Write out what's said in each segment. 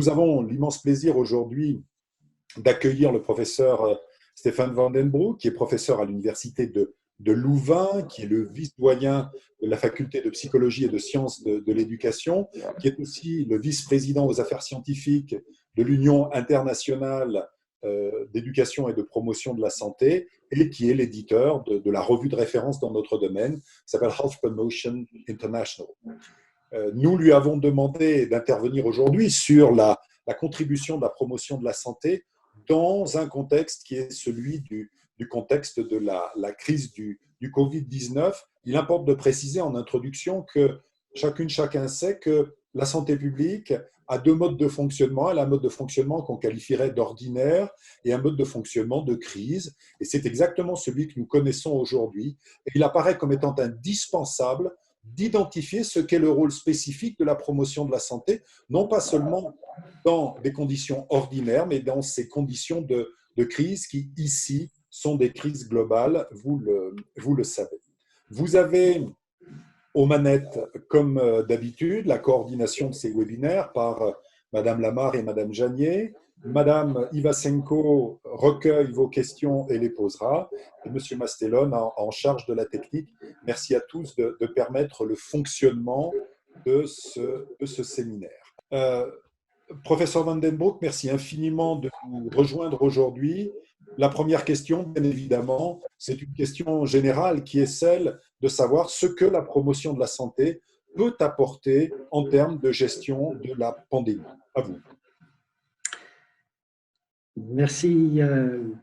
Nous avons l'immense plaisir aujourd'hui d'accueillir le professeur Stefan van den Broek, qui est professeur à l'université de Louvain, qui est le vice-doyen de la faculté de psychologie et de sciences de l'éducation, qui est aussi le vice-président aux affaires scientifiques de l'Union internationale d'éducation et de promotion de la santé, et qui est l'éditeur de la revue de référence dans notre domaine, qui s'appelle Health Promotion International. Nous lui avons demandé d'intervenir aujourd'hui sur la contribution de la promotion de la santé dans un contexte qui est celui du contexte de la crise du Covid-19. Il importe de préciser en introduction que chacun sait que la santé publique a deux modes de fonctionnement. Elle a un mode de fonctionnement qu'on qualifierait d'ordinaire et un mode de fonctionnement de crise. Et c'est exactement celui que nous connaissons aujourd'hui. Et il apparaît comme étant indispensable d'identifier ce qu'est le rôle spécifique de la promotion de la santé, non pas seulement dans des conditions ordinaires, mais dans ces conditions de crise qui, ici, sont des crises globales, vous le savez. Vous avez aux manettes, comme d'habitude, la coordination de ces webinaires par Madame Lamarre et Madame Janier. Madame Ivasenko recueille vos questions et les posera. Et Monsieur Mastelon en charge de la technique. Merci à tous de permettre le fonctionnement de ce séminaire. Professeur Van den Broek, merci infiniment de nous rejoindre aujourd'hui. La première question, bien évidemment, c'est une question générale qui est celle de savoir ce que la promotion de la santé peut apporter en termes de gestion de la pandémie. À vous. Merci,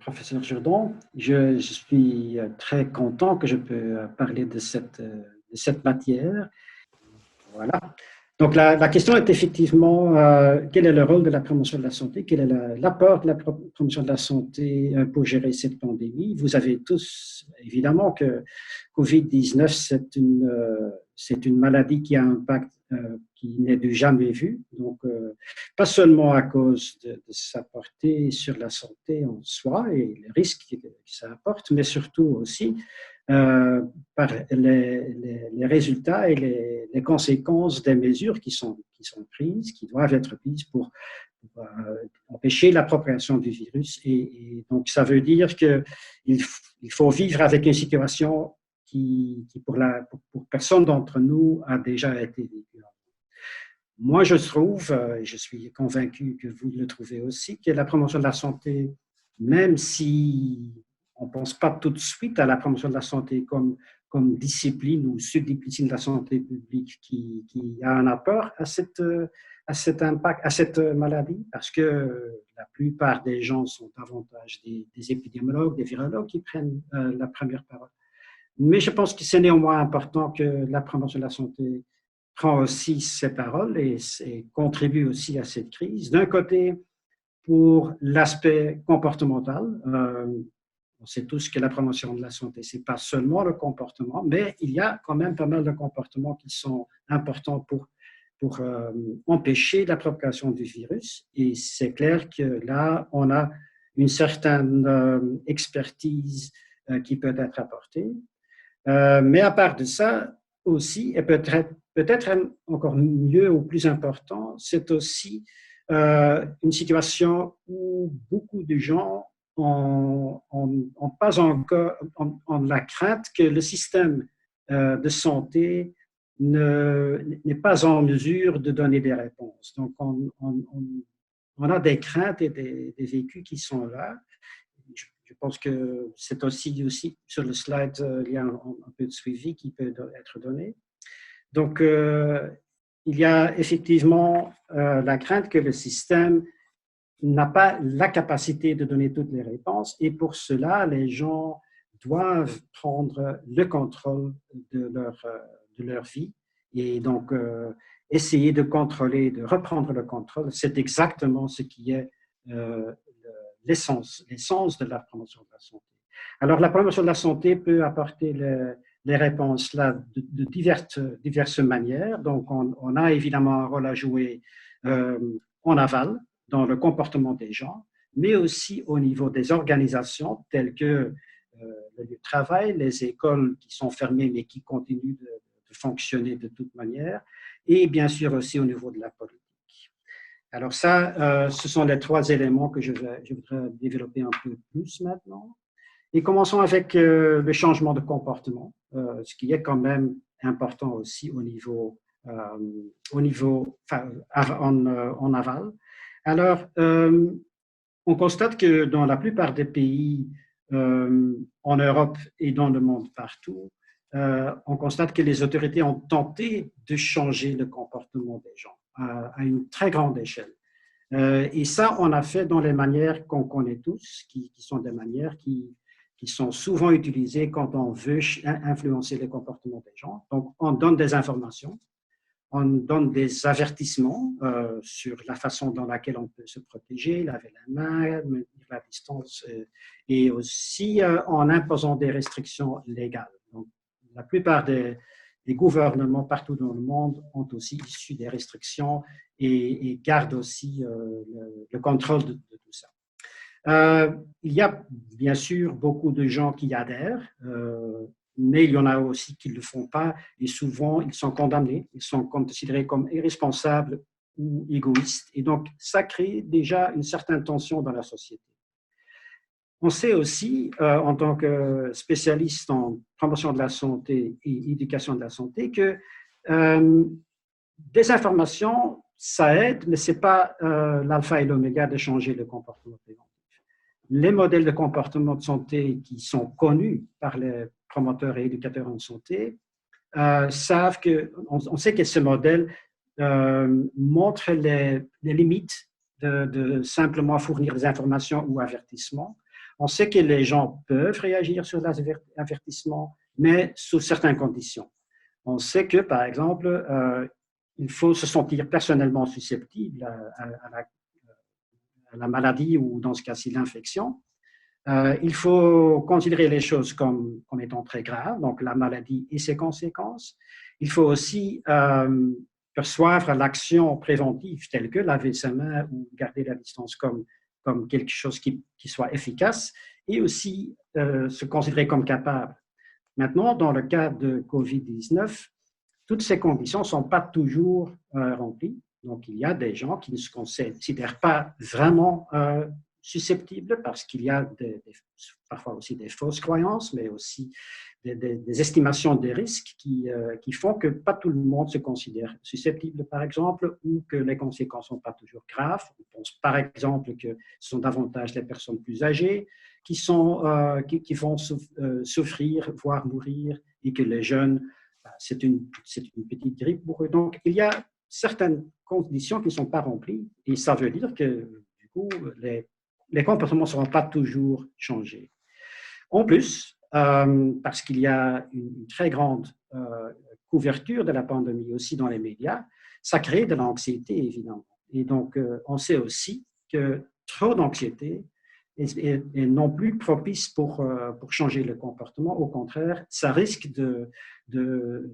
professeur Jourdan. Je suis très content que je peux parler de cette matière. Voilà. Donc, la question est effectivement, quel est le rôle de la promotion de la santé? Quel est l'apport de la promotion de la santé pour gérer cette pandémie? Vous savez tous, évidemment, que Covid-19, c'est une maladie qui a un impact qui n'est du jamais vu. Donc, pas seulement à cause de sa portée sur la santé en soi et les risques que ça apporte, mais surtout aussi par les résultats et les conséquences des mesures qui sont prises, qui doivent être prises pour empêcher la propagation du virus. Et donc, ça veut dire qu'il faut vivre avec une situation qui pour personne d'entre nous, a déjà été vécue. Moi, je trouve, et je suis convaincu que vous le trouvez aussi, que la promotion de la santé, même si on ne pense pas tout de suite à la promotion de la santé comme discipline ou subdiscipline de la santé publique qui a un apport à cet impact, à cette maladie, parce que la plupart des gens sont davantage des épidémiologues, des virologues qui prennent la première parole. Mais je pense que c'est néanmoins important que la promotion de la santé prend aussi ses paroles et contribue aussi à cette crise. D'un côté, pour l'aspect comportemental, on sait tous que la promotion de la santé, ce n'est pas seulement le comportement, mais il y a quand même pas mal de comportements qui sont importants pour empêcher la propagation du virus. Et c'est clair que là, on a une certaine expertise qui peut être apportée. Mais à part de ça, aussi, et peut-être encore mieux ou plus important, c'est aussi une situation où beaucoup de gens ont pas encore la crainte que le système de santé n'est pas en mesure de donner des réponses. Donc, on a des craintes et des vécus qui sont là. Je pense que c'est aussi sur le slide, il y a un peu de suivi qui peut être donné. Donc, il y a effectivement la crainte que le système n'a pas la capacité de donner toutes les réponses et pour cela, les gens doivent prendre le contrôle de leur vie et donc essayer de contrôler, de reprendre le contrôle. C'est exactement ce qui est l'essence de la promotion de la santé. Alors, la promotion de la santé peut apporter les réponses là de diverses manières. Donc, on a évidemment un rôle à jouer en aval, dans le comportement des gens, mais aussi au niveau des organisations telles que le lieu de travail, les écoles qui sont fermées mais qui continuent de fonctionner de toute manière, et bien sûr aussi au niveau de la politique. Alors ça, ce sont les trois éléments que je voudrais développer un peu plus maintenant. Et commençons avec le changement de comportement, ce qui est quand même important aussi enfin, en aval. Alors, on constate que dans la plupart des pays en Europe et dans le monde partout, on constate que les autorités ont tenté de changer le comportement des gens à une très grande échelle. Et ça, on a fait dans les manières qu'on connaît tous, qui sont des manières qui sont souvent utilisées quand on veut influencer les comportements des gens. Donc, on donne des informations, on donne des avertissements sur la façon dans laquelle on peut se protéger, laver la main, maintenir la distance, et aussi en imposant des restrictions légales. Donc, la plupart des gouvernements partout dans le monde ont aussi issu des restrictions et gardent aussi le contrôle de tout ça. Il y a bien sûr beaucoup de gens qui adhèrent, mais il y en a aussi qui ne le font pas et souvent ils sont condamnés, ils sont considérés comme irresponsables ou égoïstes et donc ça crée déjà une certaine tension dans la société. On sait aussi, en tant que spécialiste en promotion de la santé et éducation de la santé, que des informations, ça aide, mais ce n'est pas l'alpha et l'oméga de changer le comportement préventif. Les modèles de comportement de santé qui sont connus par les promoteurs et éducateurs en santé savent on sait que ce modèle montre les limites de simplement fournir des informations ou avertissements. On sait que les gens peuvent réagir sur les avertissements, mais sous certaines conditions. On sait que, par exemple, il faut se sentir personnellement susceptible à la maladie ou dans ce cas-ci l'infection. Il faut considérer les choses comme étant très graves, donc la maladie et ses conséquences. Il faut aussi percevoir l'action préventive telle que laver sa main ou garder la distance comme quelque chose qui soit efficace et aussi se considérer comme capable. Maintenant, dans le cas de COVID-19, toutes ces conditions ne sont pas toujours remplies. Donc, il y a des gens qui ne se considèrent pas vraiment susceptibles parce qu'il y a parfois aussi des fausses croyances, mais aussi des estimations des risques qui font que pas tout le monde se considère susceptible, par exemple, ou que les conséquences ne sont pas toujours graves. On pense, par exemple, que ce sont davantage les personnes plus âgées qui vont souffrir, voire mourir, et que les jeunes, c'est une petite grippe pour eux. Donc, il y a certaines conditions qui ne sont pas remplies, et ça veut dire que, du coup, les comportements ne seront pas toujours changés. En plus, parce qu'il y a une très grande couverture de la pandémie aussi dans les médias, ça crée de l'anxiété, évidemment. Et donc, on sait aussi que trop d'anxiété est non plus propice pour changer le comportement. Au contraire, ça risque de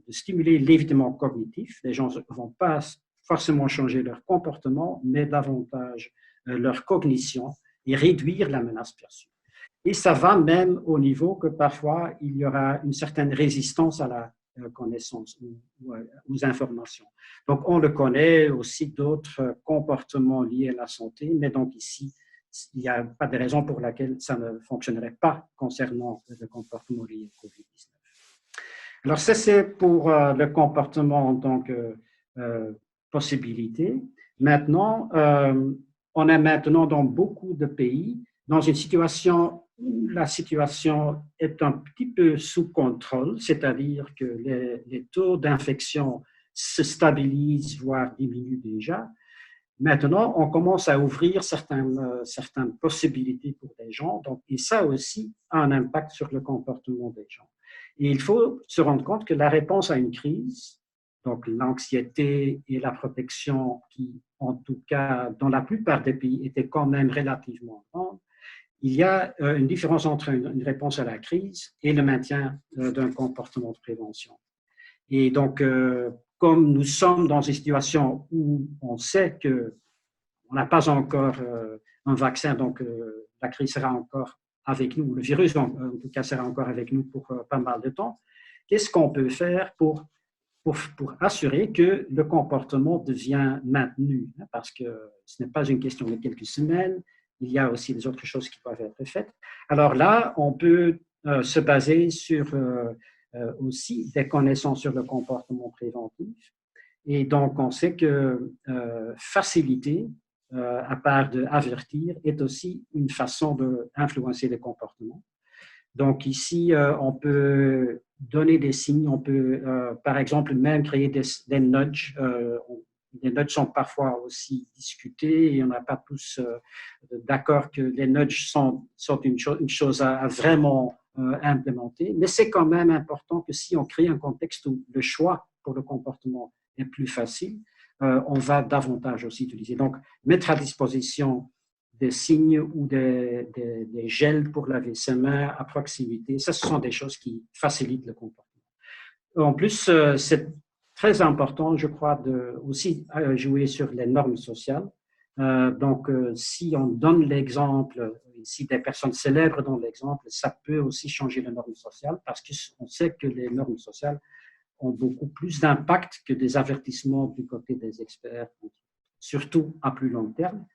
stimuler l'évitement cognitif. Les gens ne vont pas forcément changer leur comportement, mais davantage leur cognition et réduire la menace perçue. Et ça va même au niveau que parfois il y aura une certaine résistance à la connaissance ou aux informations. Donc on le connaît aussi d'autres comportements liés à la santé, mais donc ici, il n'y a pas de raison pour laquelle ça ne fonctionnerait pas concernant le comportement lié au COVID-19. Alors ça, c'est pour le comportement en tant que possibilité. Maintenant, on est maintenant dans beaucoup de pays dans une situation où la situation est un petit peu sous contrôle, c'est-à-dire que les taux d'infection se stabilisent, voire diminuent déjà. Maintenant, on commence à ouvrir certaines possibilités pour les gens, donc, et ça aussi a un impact sur le comportement des gens. Et il faut se rendre compte que la réponse à une crise, donc l'anxiété et la protection qui, en tout cas, dans la plupart des pays, étaient quand même relativement grandes, il y a une différence entre une réponse à la crise et le maintien d'un comportement de prévention. Et donc, comme nous sommes dans une situation où on sait qu'on n'a pas encore un vaccin, donc la crise sera encore avec nous, le virus en tout cas sera encore avec nous pour pas mal de temps, qu'est-ce qu'on peut faire pour pour assurer que le comportement devient maintenu, hein, parce que ce n'est pas une question de quelques semaines, il y a aussi des autres choses qui doivent être faites. Alors là, on peut se baser sur aussi des connaissances sur le comportement préventif. Et donc, on sait que faciliter, à part d'avertir, est aussi une façon d'influencer les comportements. Donc ici, on peut donner des signes, on peut par exemple même créer des nudges. Les nudges sont parfois aussi discutés et on n'a pas tous d'accord que les nudges sont une chose à vraiment implémenter, mais c'est quand même important que si on crée un contexte où le choix pour le comportement est plus facile, on va davantage aussi utiliser. Donc, mettre à disposition des signes ou des gels pour laver ses mains à proximité. Ça, ce sont des choses qui facilitent le comportement. En plus, c'est très important, je crois, de aussi jouer sur les normes sociales. Donc, si on donne l'exemple, si des personnes célèbres donnent l'exemple, ça peut aussi changer les normes sociales parce qu'on sait que les normes sociales ont beaucoup plus d'impact que des avertissements du côté des experts, surtout à plus long terme.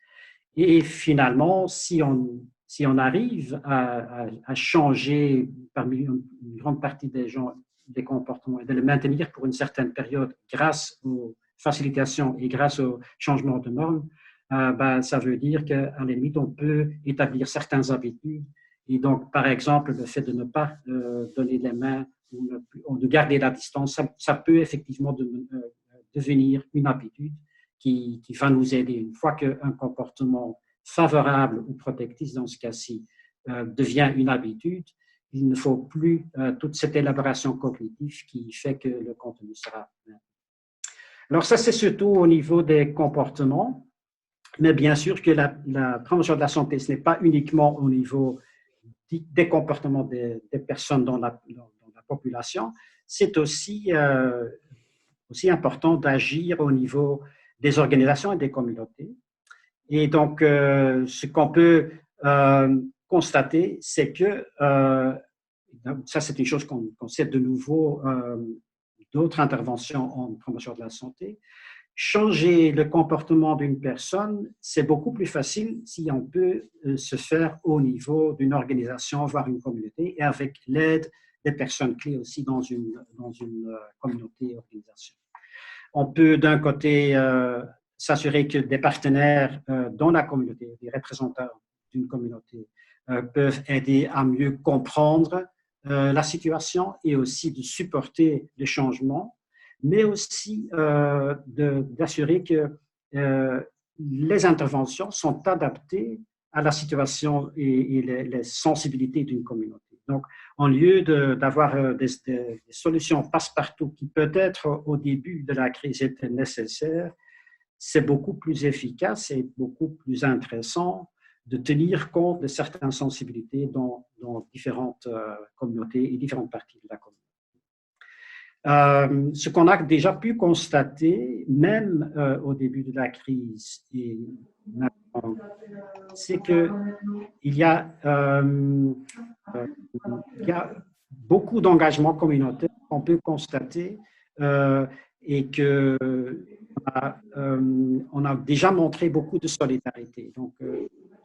Et finalement, si on arrive à changer parmi une grande partie des gens des comportements et de les maintenir pour une certaine période grâce aux facilitations et grâce au changement de normes, ça veut dire qu'à la limite, on peut établir certaines habitudes. Et donc, par exemple, le fait de ne pas donner les mains ou de garder la distance, ça peut effectivement devenir une habitude qui va nous aider. Une fois qu'un comportement favorable ou protectrice, dans ce cas-ci, devient une habitude, il ne faut plus toute cette élaboration cognitive qui fait que le contenu sera. Alors ça, c'est surtout au niveau des comportements, mais bien sûr que la promotion de la santé, ce n'est pas uniquement au niveau des comportements des personnes dans la population, c'est aussi important d'agir au niveau des organisations et des communautés. Et donc, ce qu'on peut constater, c'est que, ça c'est une chose qu'on sait de nouveau d'autres interventions en promotion de la santé, changer le comportement d'une personne, c'est beaucoup plus facile si on peut se faire au niveau d'une organisation, voire une communauté, et avec l'aide des personnes clés aussi dans une communauté, organisation. On peut d'un côté s'assurer que des partenaires dans la communauté, des représentants d'une communauté, peuvent aider à mieux comprendre la situation et aussi de supporter les changements, mais aussi d'assurer que les interventions sont adaptées à la situation et les sensibilités d'une communauté. Donc, en lieu d'avoir des solutions passe-partout qui peut-être au début de la crise étaient nécessaires, c'est beaucoup plus efficace et beaucoup plus intéressant de tenir compte de certaines sensibilités dans différentes communautés et différentes parties de la communauté. Ce qu'on a déjà pu constater, même au début de la crise et maintenant, c'est qu'il y a beaucoup d'engagement communautaire qu'on peut constater et qu'on a déjà montré beaucoup de solidarité. Donc,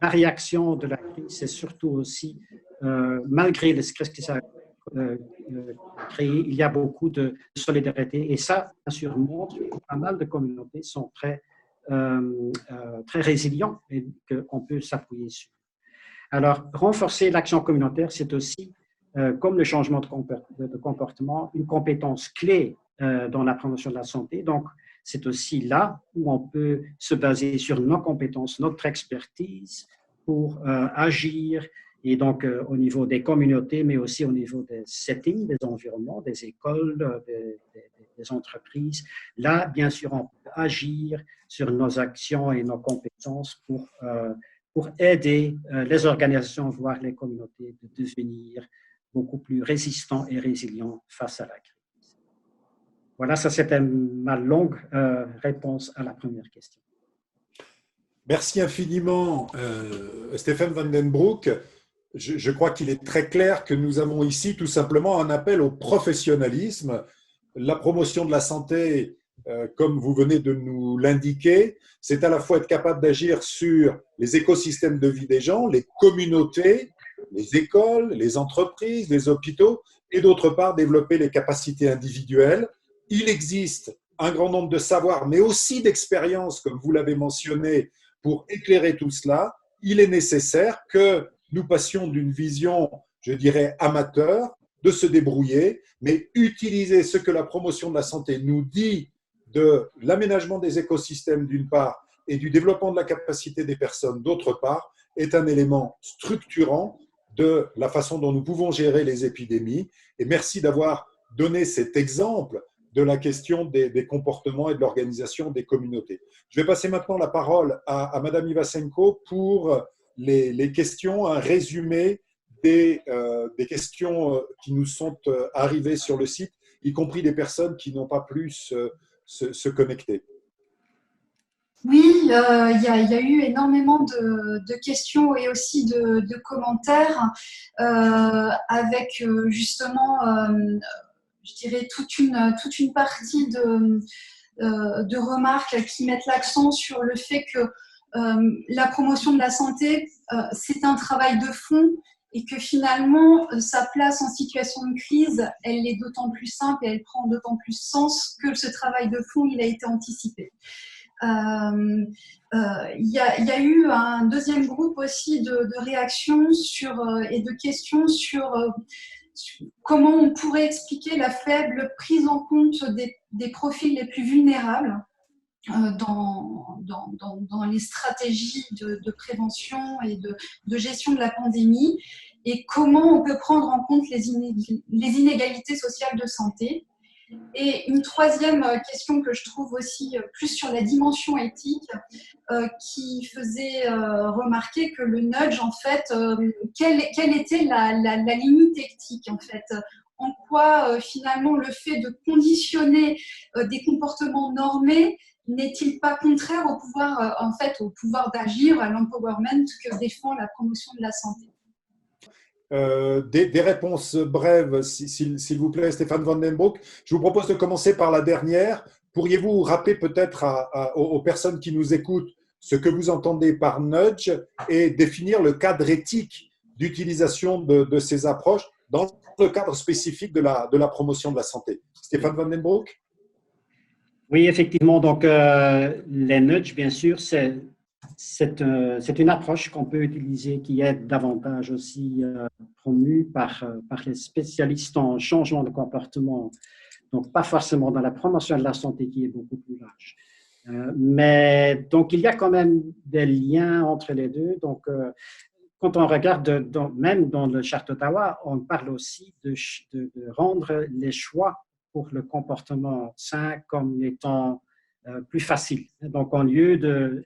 la réaction de la crise, c'est surtout aussi, malgré le stress que ça a créé, il y a beaucoup de solidarité et ça montre que pas mal de communautés sont très résilients et qu'on peut s'appuyer sur. Alors, renforcer l'action communautaire, c'est aussi, comme le changement de comportement, une compétence clé dans la promotion de la santé. Donc, c'est aussi là où on peut se baser sur nos compétences, notre expertise pour agir, et donc au niveau des communautés, mais aussi au niveau des settings, des environnements, des écoles, des entreprises. Là, bien sûr, on peut agir sur nos actions et nos compétences pour aider les organisations, voire les communautés, de devenir beaucoup plus résistants et résilients face à la crise. Voilà, ça c'était ma longue réponse à la première question. Merci infiniment, Stefan van den Broek. Je crois qu'il est très clair que nous avons ici tout simplement un appel au professionnalisme la promotion de la santé, comme vous venez de nous l'indiquer, c'est à la fois être capable d'agir sur les écosystèmes de vie des gens, les communautés, les écoles, les entreprises, les hôpitaux, et d'autre part développer les capacités individuelles. Il existe un grand nombre de savoirs, mais aussi d'expériences, comme vous l'avez mentionné, pour éclairer tout cela. Il est nécessaire que nous passions d'une vision, je dirais, amateur, de se débrouiller, mais utiliser ce que la promotion de la santé nous dit de l'aménagement des écosystèmes d'une part et du développement de la capacité des personnes d'autre part, est un élément structurant de la façon dont nous pouvons gérer les épidémies. Et merci d'avoir donné cet exemple de la question des comportements et de l'organisation des communautés. Je vais passer maintenant la parole à Madame Ivasenko pour les questions, un résumé des questions qui nous sont arrivées sur le site, y compris des personnes qui n'ont pas pu se connecter. Oui, il y a eu énormément de questions et aussi de commentaires avec justement, je dirais, toute une partie de remarques qui mettent l'accent sur le fait que la promotion de la santé, c'est un travail de fond et que finalement, sa place en situation de crise, elle est d'autant plus simple et elle prend d'autant plus sens que ce travail de fond, il a été anticipé. Il y a eu un deuxième groupe aussi de réactions et de questions sur comment on pourrait expliquer la faible prise en compte des profils les plus vulnérables dans les stratégies de prévention et de gestion de la pandémie, et comment on peut prendre en compte les inégalités sociales de santé. Et une troisième question que je trouve aussi plus sur la dimension éthique, qui faisait remarquer que le nudge, en fait, quelle était la limite éthique, en fait. En quoi, finalement, le fait de conditionner des comportements normés n'est-il pas contraire au pouvoir, en fait, au pouvoir d'agir, à l'empowerment que défend la promotion de la santé? Des réponses brèves, s'il vous plaît, Stéphane Van den Broek. Je vous propose de commencer par la dernière. Pourriez-vous rappeler peut-être aux personnes qui nous écoutent ce que vous entendez par nudge et définir le cadre éthique d'utilisation de ces approches dans le cadre spécifique de la promotion de la santé? Stéphane Van den Broek? Oui, effectivement. Donc, les nudges, bien sûr, c'est une approche qu'on peut utiliser qui est davantage aussi promue par les spécialistes en changement de comportement, donc pas forcément dans la promotion de la santé qui est beaucoup plus large. Mais donc, il y a quand même des liens entre les deux. Donc, quand on regarde, même dans le charte d'Ottawa, on parle aussi de rendre les choix pour le comportement sain comme étant plus facile. Donc, au lieu de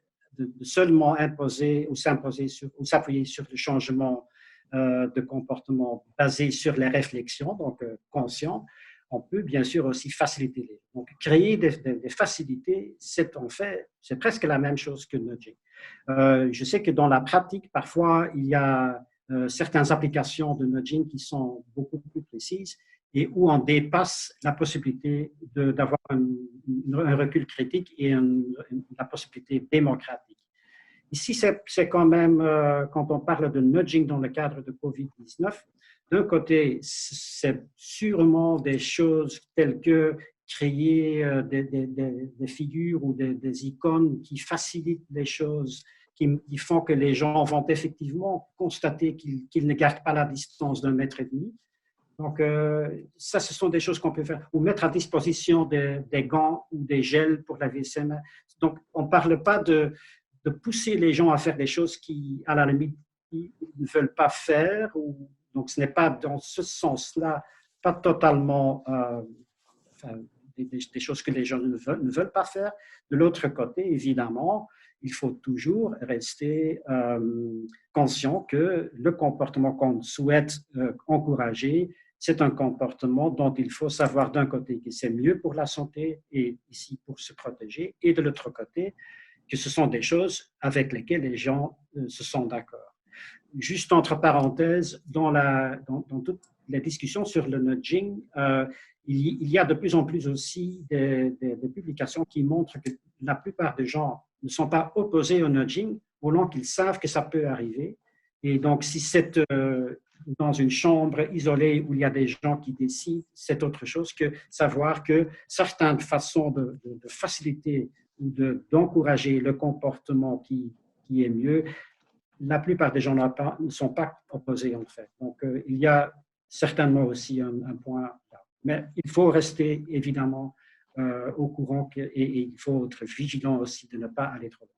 seulement imposer ou s'appuyer sur le changement de comportement basé sur les réflexions, donc conscients, on peut bien sûr aussi faciliter les. Donc, créer des facilités, c'est presque la même chose que nudging. Je sais que dans la pratique, parfois, il y a certaines applications de nudging qui sont beaucoup plus précises et où on dépasse la possibilité d'avoir un recul critique et la possibilité démocratique. Ici, c'est quand même, quand on parle de nudging dans le cadre de COVID-19, d'un côté, c'est sûrement des choses telles que créer des figures ou des icônes qui facilitent les choses, qui font que les gens vont effectivement constater qu'ils ne gardent pas la distance d'un mètre et demi. Donc, ça, ce sont des choses qu'on peut faire. Ou mettre à disposition des gants ou des gels pour laver ses mains. Donc, on ne parle pas de pousser les gens à faire des choses qui, à la limite, ils ne veulent pas faire. Donc, ce n'est pas dans ce sens-là, pas totalement des choses que les gens ne veulent pas faire. De l'autre côté, évidemment, il faut toujours rester conscient que le comportement qu'on souhaite encourager, c'est un comportement dont il faut savoir d'un côté que c'est mieux pour la santé et ici pour se protéger, et de l'autre côté que ce sont des choses avec lesquelles les gens se sont d'accord. Juste entre parenthèses, dans toutes les discussions sur le nudging, il y a de plus en plus aussi des publications qui montrent que la plupart des gens ne sont pas opposés au nudging, au long qu'ils savent que ça peut arriver. Et donc, si c'est dans une chambre isolée où il y a des gens qui décident, c'est autre chose que savoir que certaines façons de faciliter ou d'encourager le comportement qui est mieux, la plupart des gens ne sont pas opposés en fait. Donc, il y a certainement aussi un point là. Mais il faut rester évidemment au courant et il faut être vigilant aussi de ne pas aller trop loin.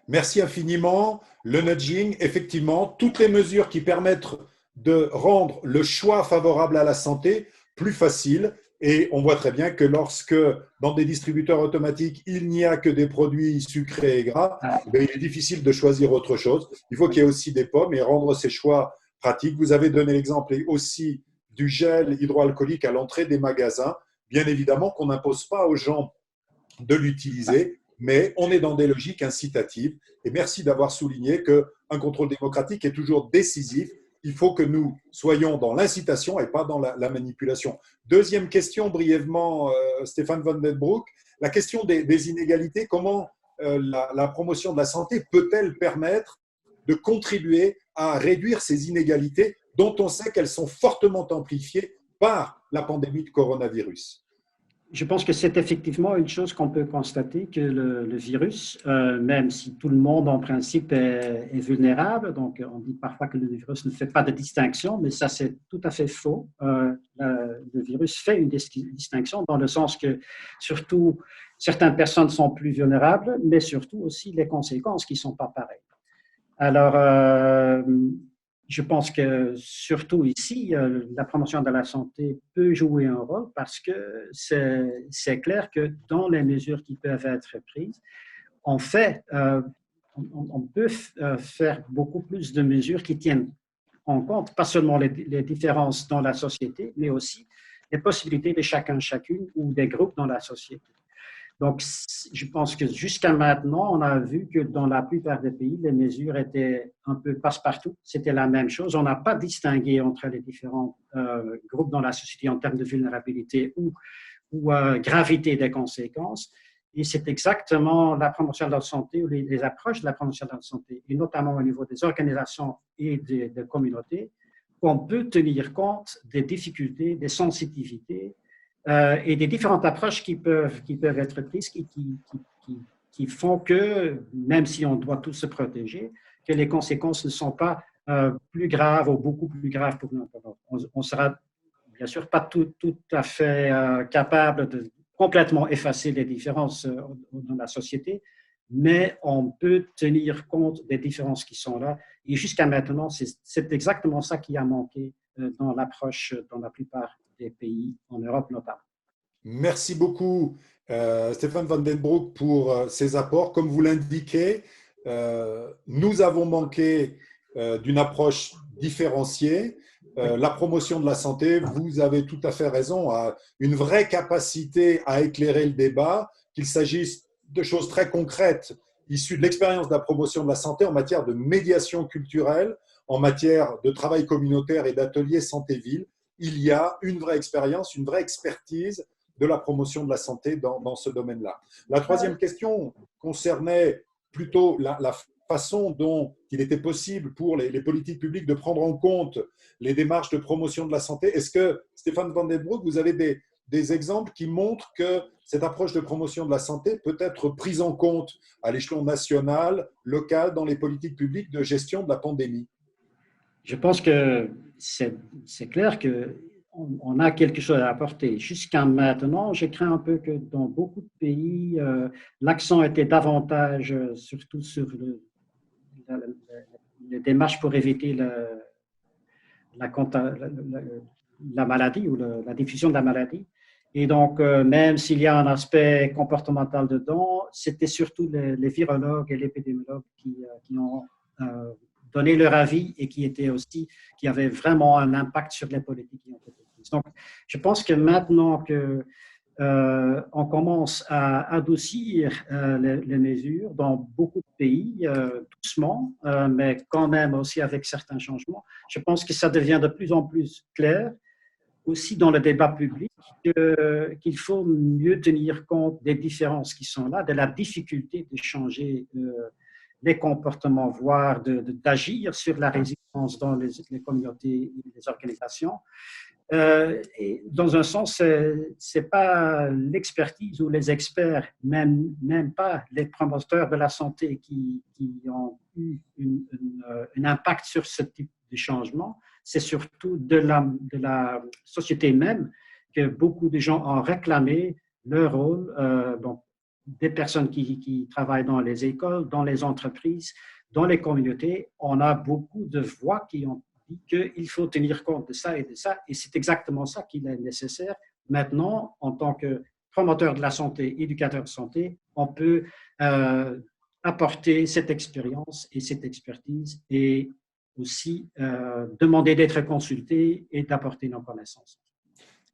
Merci infiniment. Le nudging, effectivement, toutes les mesures qui permettent de rendre le choix favorable à la santé plus facile. Et on voit très bien que lorsque, dans des distributeurs automatiques, il n'y a que des produits sucrés et gras, il est difficile de choisir autre chose. Il faut qu'il y ait aussi des pommes et rendre ces choix pratiques. Vous avez donné l'exemple aussi du gel hydroalcoolique à l'entrée des magasins. Bien évidemment qu'on n'impose pas aux gens de l'utiliser, mais on est dans des logiques incitatives. Et merci d'avoir souligné qu'un contrôle démocratique est toujours décisif. Il faut que nous soyons dans l'incitation et pas dans la manipulation. Deuxième question, brièvement, Stéphane Van Den Broek, la question des inégalités. Comment la promotion de la santé peut-elle permettre de contribuer à réduire ces inégalités dont on sait qu'elles sont fortement amplifiées par la pandémie de coronavirus? Je pense que c'est effectivement une chose qu'on peut constater, que le virus, même si tout le monde en principe est vulnérable, donc on dit parfois que le virus ne fait pas de distinction, mais ça c'est tout à fait faux. Le virus fait une distinction dans le sens que surtout certaines personnes sont plus vulnérables, mais surtout aussi les conséquences qui ne sont pas pareilles. Alors, je pense que surtout ici, la promotion de la santé peut jouer un rôle parce que c'est clair que dans les mesures qui peuvent être prises, on peut faire beaucoup plus de mesures qui tiennent en compte pas seulement les différences dans la société, mais aussi les possibilités de chacune ou des groupes dans la société. Donc, je pense que jusqu'à maintenant, on a vu que dans la plupart des pays, les mesures étaient un peu passe-partout. C'était la même chose. On n'a pas distingué entre les différents groupes dans la société en termes de vulnérabilité ou gravité des conséquences. Et c'est exactement la promotion de la santé ou les approches de la promotion de la santé, et notamment au niveau des organisations et des communautés, qu'on peut tenir compte des difficultés, des sensitivités, et des différentes approches qui peuvent être prises qui font que, même si on doit tous se protéger, que les conséquences ne sont pas plus graves ou beaucoup plus graves pour nous. On sera bien sûr pas tout à fait capable de complètement effacer les différences dans la société, mais on peut tenir compte des différences qui sont là. Et jusqu'à maintenant, c'est exactement ça qui a manqué dans l'approche dans la plupart des pays, en Europe notamment. Merci beaucoup, Stéphane Van Den Broek, pour ces apports. Comme vous l'indiquez, nous avons manqué d'une approche différenciée. La promotion de la santé, vous avez tout à fait raison, a une vraie capacité à éclairer le débat, qu'il s'agisse de choses très concrètes issues de l'expérience de la promotion de la santé en matière de médiation culturelle, en matière de travail communautaire et d'ateliers santé-ville. Il y a une vraie expérience, une vraie expertise de la promotion de la santé dans ce domaine-là. La troisième question concernait plutôt la façon dont il était possible pour les politiques publiques de prendre en compte les démarches de promotion de la santé. Est-ce que, Stéphane Van Den Broek, vous avez des exemples qui montrent que cette approche de promotion de la santé peut être prise en compte à l'échelon national, local, dans les politiques publiques de gestion de la pandémie? Je pense que c'est clair qu'on a quelque chose à apporter. Jusqu'à maintenant, je crains un peu que dans beaucoup de pays, l'accent était davantage surtout sur les démarches pour éviter la maladie ou la diffusion de la maladie. Et donc, même s'il y a un aspect comportemental dedans, c'était surtout les virologues et l'épidémiologue qui ont donné leur avis et qui avaient vraiment un impact sur les politiques qui ont été prises. Donc, je pense que maintenant que on commence à adoucir les mesures dans beaucoup de pays, doucement, mais quand même aussi avec certains changements. Je pense que ça devient de plus en plus clair aussi dans le débat public qu'il faut mieux tenir compte des différences qui sont là, de la difficulté de changer les comportements, voire d'agir sur la résilience dans les communautés et les organisations. Et dans un sens, ce n'est pas l'expertise ou les experts, même pas les promoteurs de la santé qui ont eu un impact sur ce type de changement. C'est surtout de la société même que beaucoup de gens ont réclamé leur rôle. Des personnes qui travaillent dans les écoles, dans les entreprises, dans les communautés, on a beaucoup de voix qui ont dit qu'il faut tenir compte de ça, et c'est exactement ça qu'il est nécessaire. Maintenant, en tant que promoteur de la santé, éducateur de santé, on peut apporter cette expérience et cette expertise et aussi demander d'être consulté et d'apporter nos connaissances.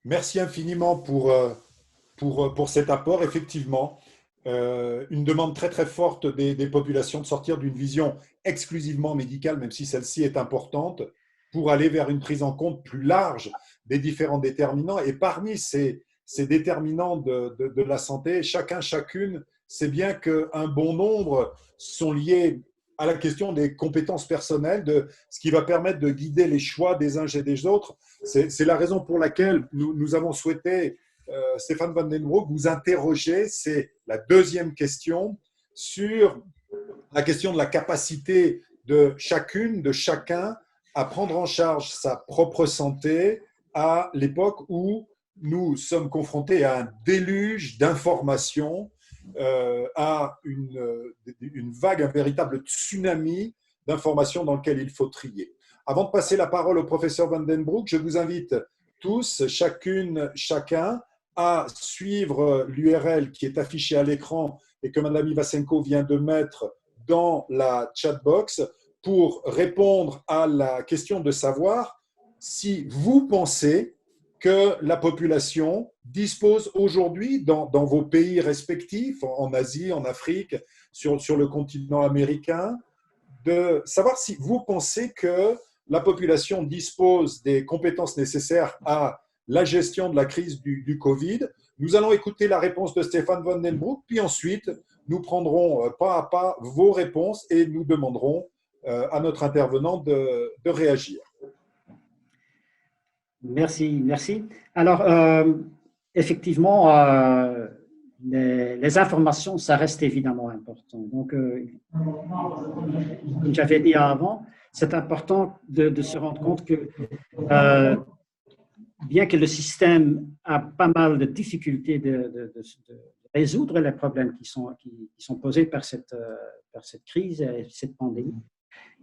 Merci infiniment pour cet apport. Effectivement, une demande très très forte des populations de sortir d'une vision exclusivement médicale, même si celle-ci est importante, pour aller vers une prise en compte plus large des différents déterminants. Et parmi ces déterminants de la santé, chacune sait bien qu'un bon nombre sont liés à la question des compétences personnelles, de ce qui va permettre de guider les choix des uns et des autres. C'est la raison pour laquelle nous avons souhaité, Stéphane Van den Broek, vous interroger, c'est la deuxième question, sur la question de la capacité de chacune, de chacun, à prendre en charge sa propre santé à l'époque où nous sommes confrontés à un déluge d'informations, à une vague, un véritable tsunami d'informations dans lequel il faut trier. Avant de passer la parole au professeur Van den Broek, je vous invite tous, chacune, chacun, à suivre l'URL qui est affichée à l'écran et que Mme Ivasenko vient de mettre dans la chatbox pour répondre à la question de savoir si vous pensez que la population dispose aujourd'hui dans vos pays respectifs, en Asie, en Afrique, sur le continent américain, de savoir si vous pensez que la population dispose des compétences nécessaires à la gestion de la crise du Covid. Nous allons écouter la réponse de Stéphane Van den Broek, puis ensuite, nous prendrons pas à pas vos réponses et nous demanderons à notre intervenant de réagir. Merci. Alors, effectivement, les informations, ça reste évidemment important. Donc, comme j'avais dit avant, c'est important de se rendre compte que bien que le système a pas mal de difficultés de résoudre les problèmes qui sont posés par cette crise et cette pandémie,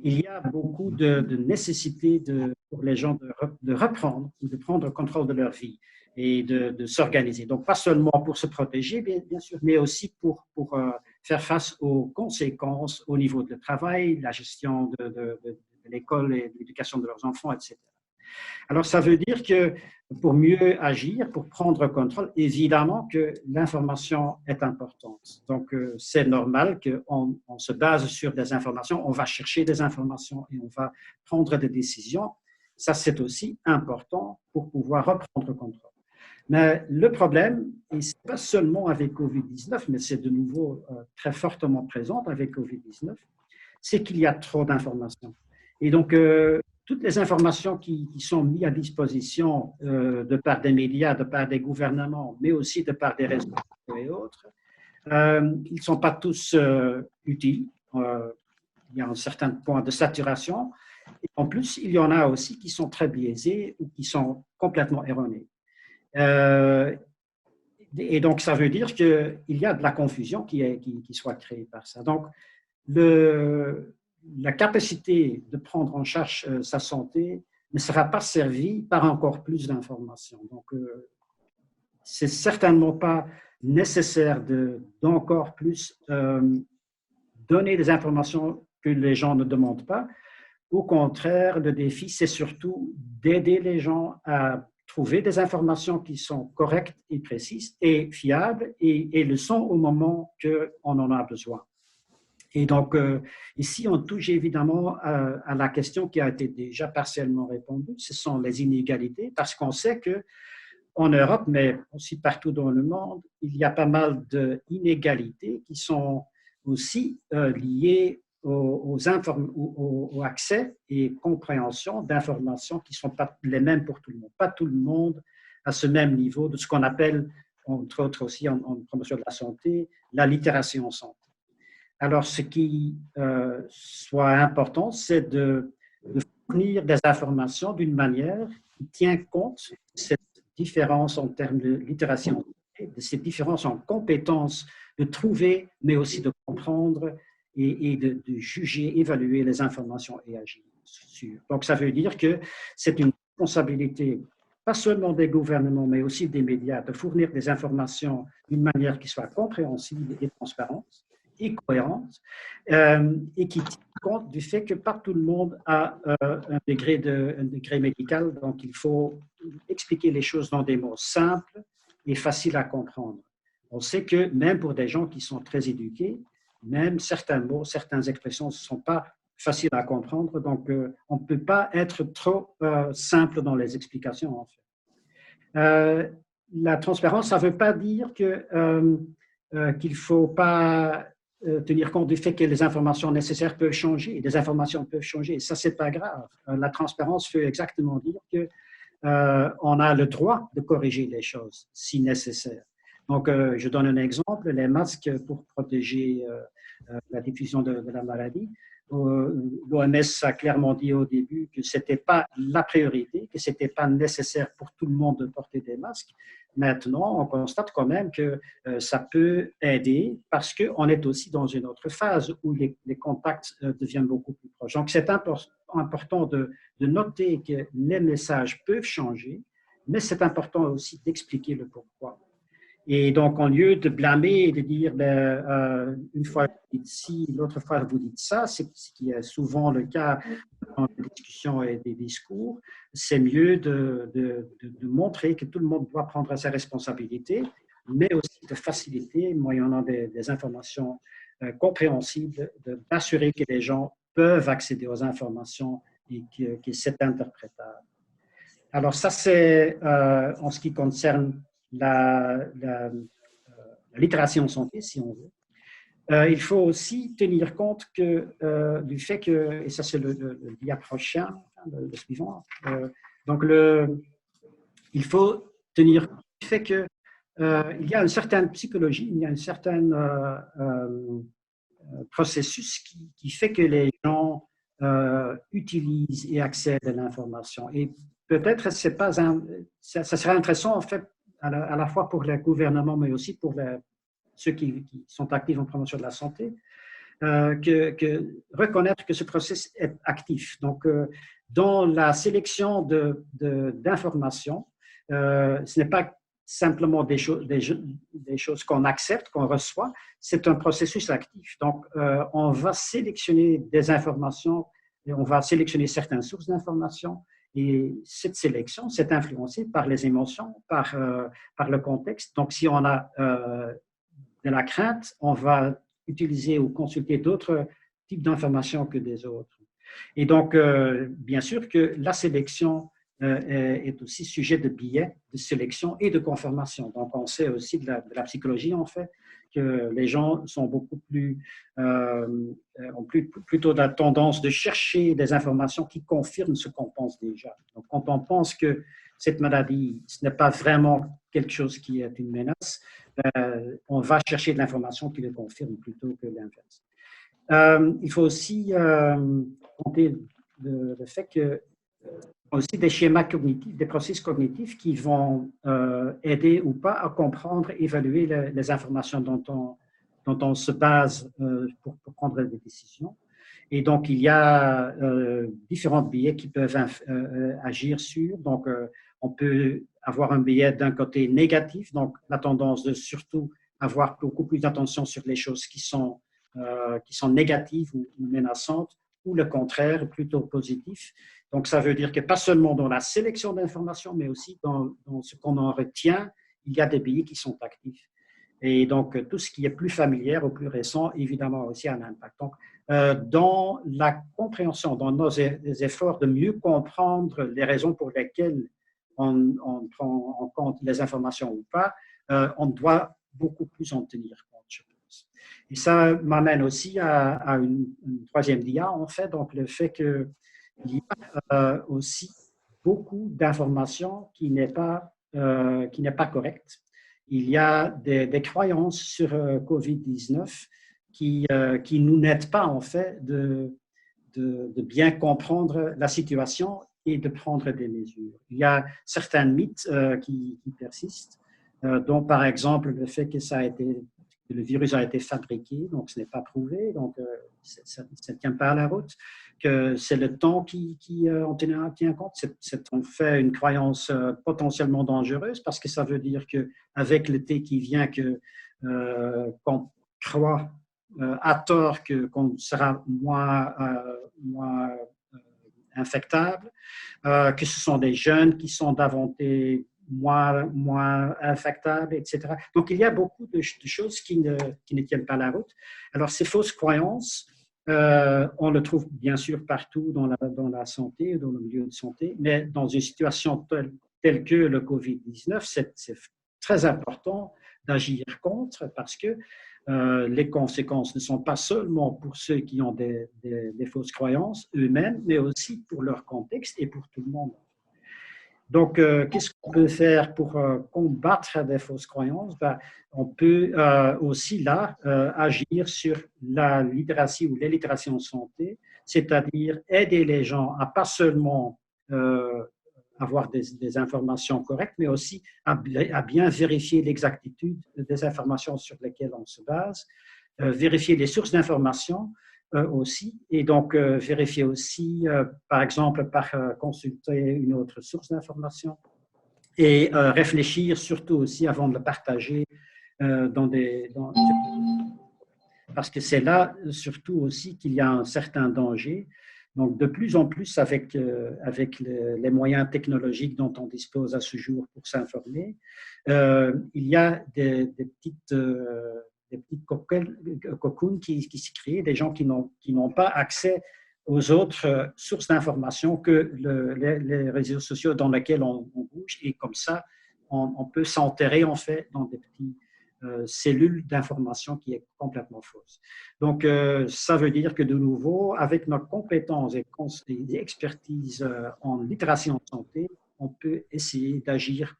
il y a beaucoup de nécessité pour les gens de reprendre ou de prendre contrôle de leur vie et de s'organiser. Donc, pas seulement pour se protéger, bien sûr, mais aussi pour faire face aux conséquences au niveau du travail, la gestion de l'école et de l'éducation de leurs enfants, etc. Alors, ça veut dire que pour mieux agir, pour prendre contrôle, évidemment que l'information est importante. Donc, c'est normal qu'on se base sur des informations, on va chercher des informations et on va prendre des décisions. Ça, c'est aussi important pour pouvoir reprendre contrôle. Mais le problème, et ce n'est pas seulement avec COVID-19, mais c'est de nouveau très fortement présent avec COVID-19, c'est qu'il y a trop d'informations. Et donc, toutes les informations qui sont mises à disposition de par des médias, de par des gouvernements, mais aussi de par des réseaux et autres, ils ne sont pas tous utiles. Il y a un certain point de saturation. Et en plus, il y en a aussi qui sont très biaisés ou qui sont complètement erronés. Et donc, ça veut dire qu'il y a de la confusion qui soit créée par ça. Donc, la capacité de prendre en charge sa santé ne sera pas servie par encore plus d'informations. Donc, c'est certainement pas nécessaire d'encore plus donner des informations que les gens ne demandent pas. Au contraire, le défi, c'est surtout d'aider les gens à trouver des informations qui sont correctes et précises et fiables et le sont au moment qu'on en a besoin. Et donc, ici, on touche évidemment à la question qui a été déjà partiellement répondue, ce sont les inégalités, parce qu'on sait qu'en Europe, mais aussi partout dans le monde, il y a pas mal d'inégalités qui sont aussi liées au accès et compréhension d'informations qui ne sont pas les mêmes pour tout le monde. Pas tout le monde à ce même niveau de ce qu'on appelle, entre autres aussi en promotion de la santé, la littératie en santé. Alors, ce qui soit important, c'est de fournir des informations d'une manière qui tient compte de cette différence en termes de littératie en santé, de cette différence en compétences de trouver, mais aussi de comprendre et de juger, évaluer les informations et agir sur. Donc, ça veut dire que c'est une responsabilité, pas seulement des gouvernements, mais aussi des médias, de fournir des informations d'une manière qui soit compréhensible et transparente et cohérente, et qui tient compte du fait que pas tout le monde a un degré médical, donc il faut expliquer les choses dans des mots simples et faciles à comprendre. On sait que même pour des gens qui sont très éduqués, même certains mots, certaines expressions ne sont pas faciles à comprendre, donc on ne peut pas être trop simple dans les explications, en fait. La transparence, ça ne veut pas dire qu'il ne faut pas tenir compte du fait que les informations nécessaires peuvent changer, des informations peuvent changer. Ça, ce n'est pas grave. La transparence veut exactement dire qu'on a le droit de corriger les choses si nécessaire. Donc, je donne un exemple, les masques pour protéger la diffusion de la maladie. L'OMS a clairement dit au début que ce n'était pas la priorité, que ce n'était pas nécessaire pour tout le monde de porter des masques. Maintenant, on constate quand même que ça peut aider parce qu'on est aussi dans une autre phase où les contacts deviennent beaucoup plus proches. Donc, c'est important de noter que les messages peuvent changer, mais c'est important aussi d'expliquer le pourquoi. Et donc, au lieu de blâmer et de dire, une fois vous dites ci, l'autre fois vous dites ça, c'est ce qui est souvent le cas dans les discussions et des discours, c'est mieux de montrer que tout le monde doit prendre ses responsabilités, mais aussi de faciliter, moyennant des informations compréhensibles, d'assurer que les gens peuvent accéder aux informations et que c'est interprétable. Alors, ça, c'est en ce qui concerne la littératie en santé, si on veut. Il faut aussi tenir compte du fait que, et ça c'est le dia prochain, le suivant, donc il faut tenir compte du fait qu'il y a une certaine psychologie, il y a un certain processus qui fait que les gens utilisent et accèdent à l'information. Et peut-être ça serait intéressant en fait à la fois pour les gouvernements, mais aussi pour ceux qui sont actifs en promotion de la santé, reconnaître que ce processus est actif. Donc, dans la sélection d'informations, ce n'est pas simplement des choses qu'on accepte, qu'on reçoit, c'est un processus actif. Donc, on va sélectionner des informations, et on va sélectionner certaines sources d'informations, et cette sélection, c'est influencé par les émotions, par le contexte. Donc, si on a de la crainte, on va utiliser ou consulter d'autres types d'informations que des autres. Et donc, bien sûr que la sélection est aussi sujet de biais de sélection et de conformation. Donc, on sait aussi de la psychologie, en fait, que les gens sont beaucoup plus, ont plutôt la tendance de chercher des informations qui confirment ce qu'on pense déjà. Donc, quand on pense que cette maladie, ce n'est pas vraiment quelque chose qui est une menace, on va chercher de l'information qui le confirme plutôt que l'inverse. Il faut aussi compter le fait que aussi des schémas cognitifs, des processus cognitifs qui vont aider ou pas à comprendre, évaluer les informations dont on se base pour prendre des décisions. Et donc, il y a différents biais qui peuvent agir sur. Donc, on peut avoir un biais d'un côté négatif, donc la tendance de surtout avoir beaucoup plus d'attention sur les choses qui sont négatives ou menaçantes, ou le contraire, plutôt positif. Donc, ça veut dire que pas seulement dans la sélection d'informations, mais aussi dans ce qu'on en retient, il y a des biais qui sont actifs. Et donc, tout ce qui est plus familier ou plus récent, évidemment, aussi a un impact. Donc, dans la compréhension, dans nos efforts de mieux comprendre les raisons pour lesquelles on prend en compte les informations ou pas, on doit beaucoup plus en tenir compte, je pense. Et ça m'amène aussi à une troisième dia, en fait, donc le fait qu'il y a aussi beaucoup d'informations qui n'est pas correcte. Il y a des croyances sur COVID-19 qui nous n'aident pas, en fait, de bien comprendre la situation et de prendre des mesures. Il y a certains mythes qui persistent, dont par exemple le fait que le virus a été fabriqué, donc ce n'est pas prouvé, donc ça ne tient pas à la route, que c'est le temps qui en tient compte. C'est en fait une croyance potentiellement dangereuse parce que ça veut dire qu'avec l'été qui vient, qu'on croit à tort qu'on sera moins infectables, que ce sont des jeunes qui sont davantage moins infectables, etc. Donc, il y a beaucoup de choses qui ne tiennent pas la route. Alors, ces fausses croyances, on le trouve bien sûr partout dans la santé, dans le milieu de santé, mais dans une situation telle que le COVID-19, c'est très important d'agir contre parce que les conséquences ne sont pas seulement pour ceux qui ont des fausses croyances eux-mêmes, mais aussi pour leur contexte et pour tout le monde. Donc, qu'est-ce qu'on peut faire pour combattre des fausses croyances? On peut aussi là agir sur la littératie ou l'illittératie en santé, c'est-à-dire aider les gens à pas seulement avoir des informations correctes, mais aussi à bien vérifier l'exactitude des informations sur lesquelles on se base, vérifier les sources d'informations aussi, et donc vérifier aussi, par exemple, par consulter une autre source d'information, et réfléchir surtout aussi avant de le partager parce que c'est là surtout aussi qu'il y a un certain danger. Donc, de plus en plus, avec les moyens technologiques dont on dispose à ce jour pour s'informer, il y a des petites cocoons qui se créent, des gens qui n'ont pas accès aux autres sources d'informations que les réseaux sociaux dans lesquels on bouge. Et comme ça, on peut s'enterrer, en fait, dans des petites cellules d'information qui est complètement fausse. Donc, ça veut dire que, de nouveau, avec nos compétences et expertises en littératie en santé, on peut essayer d'agir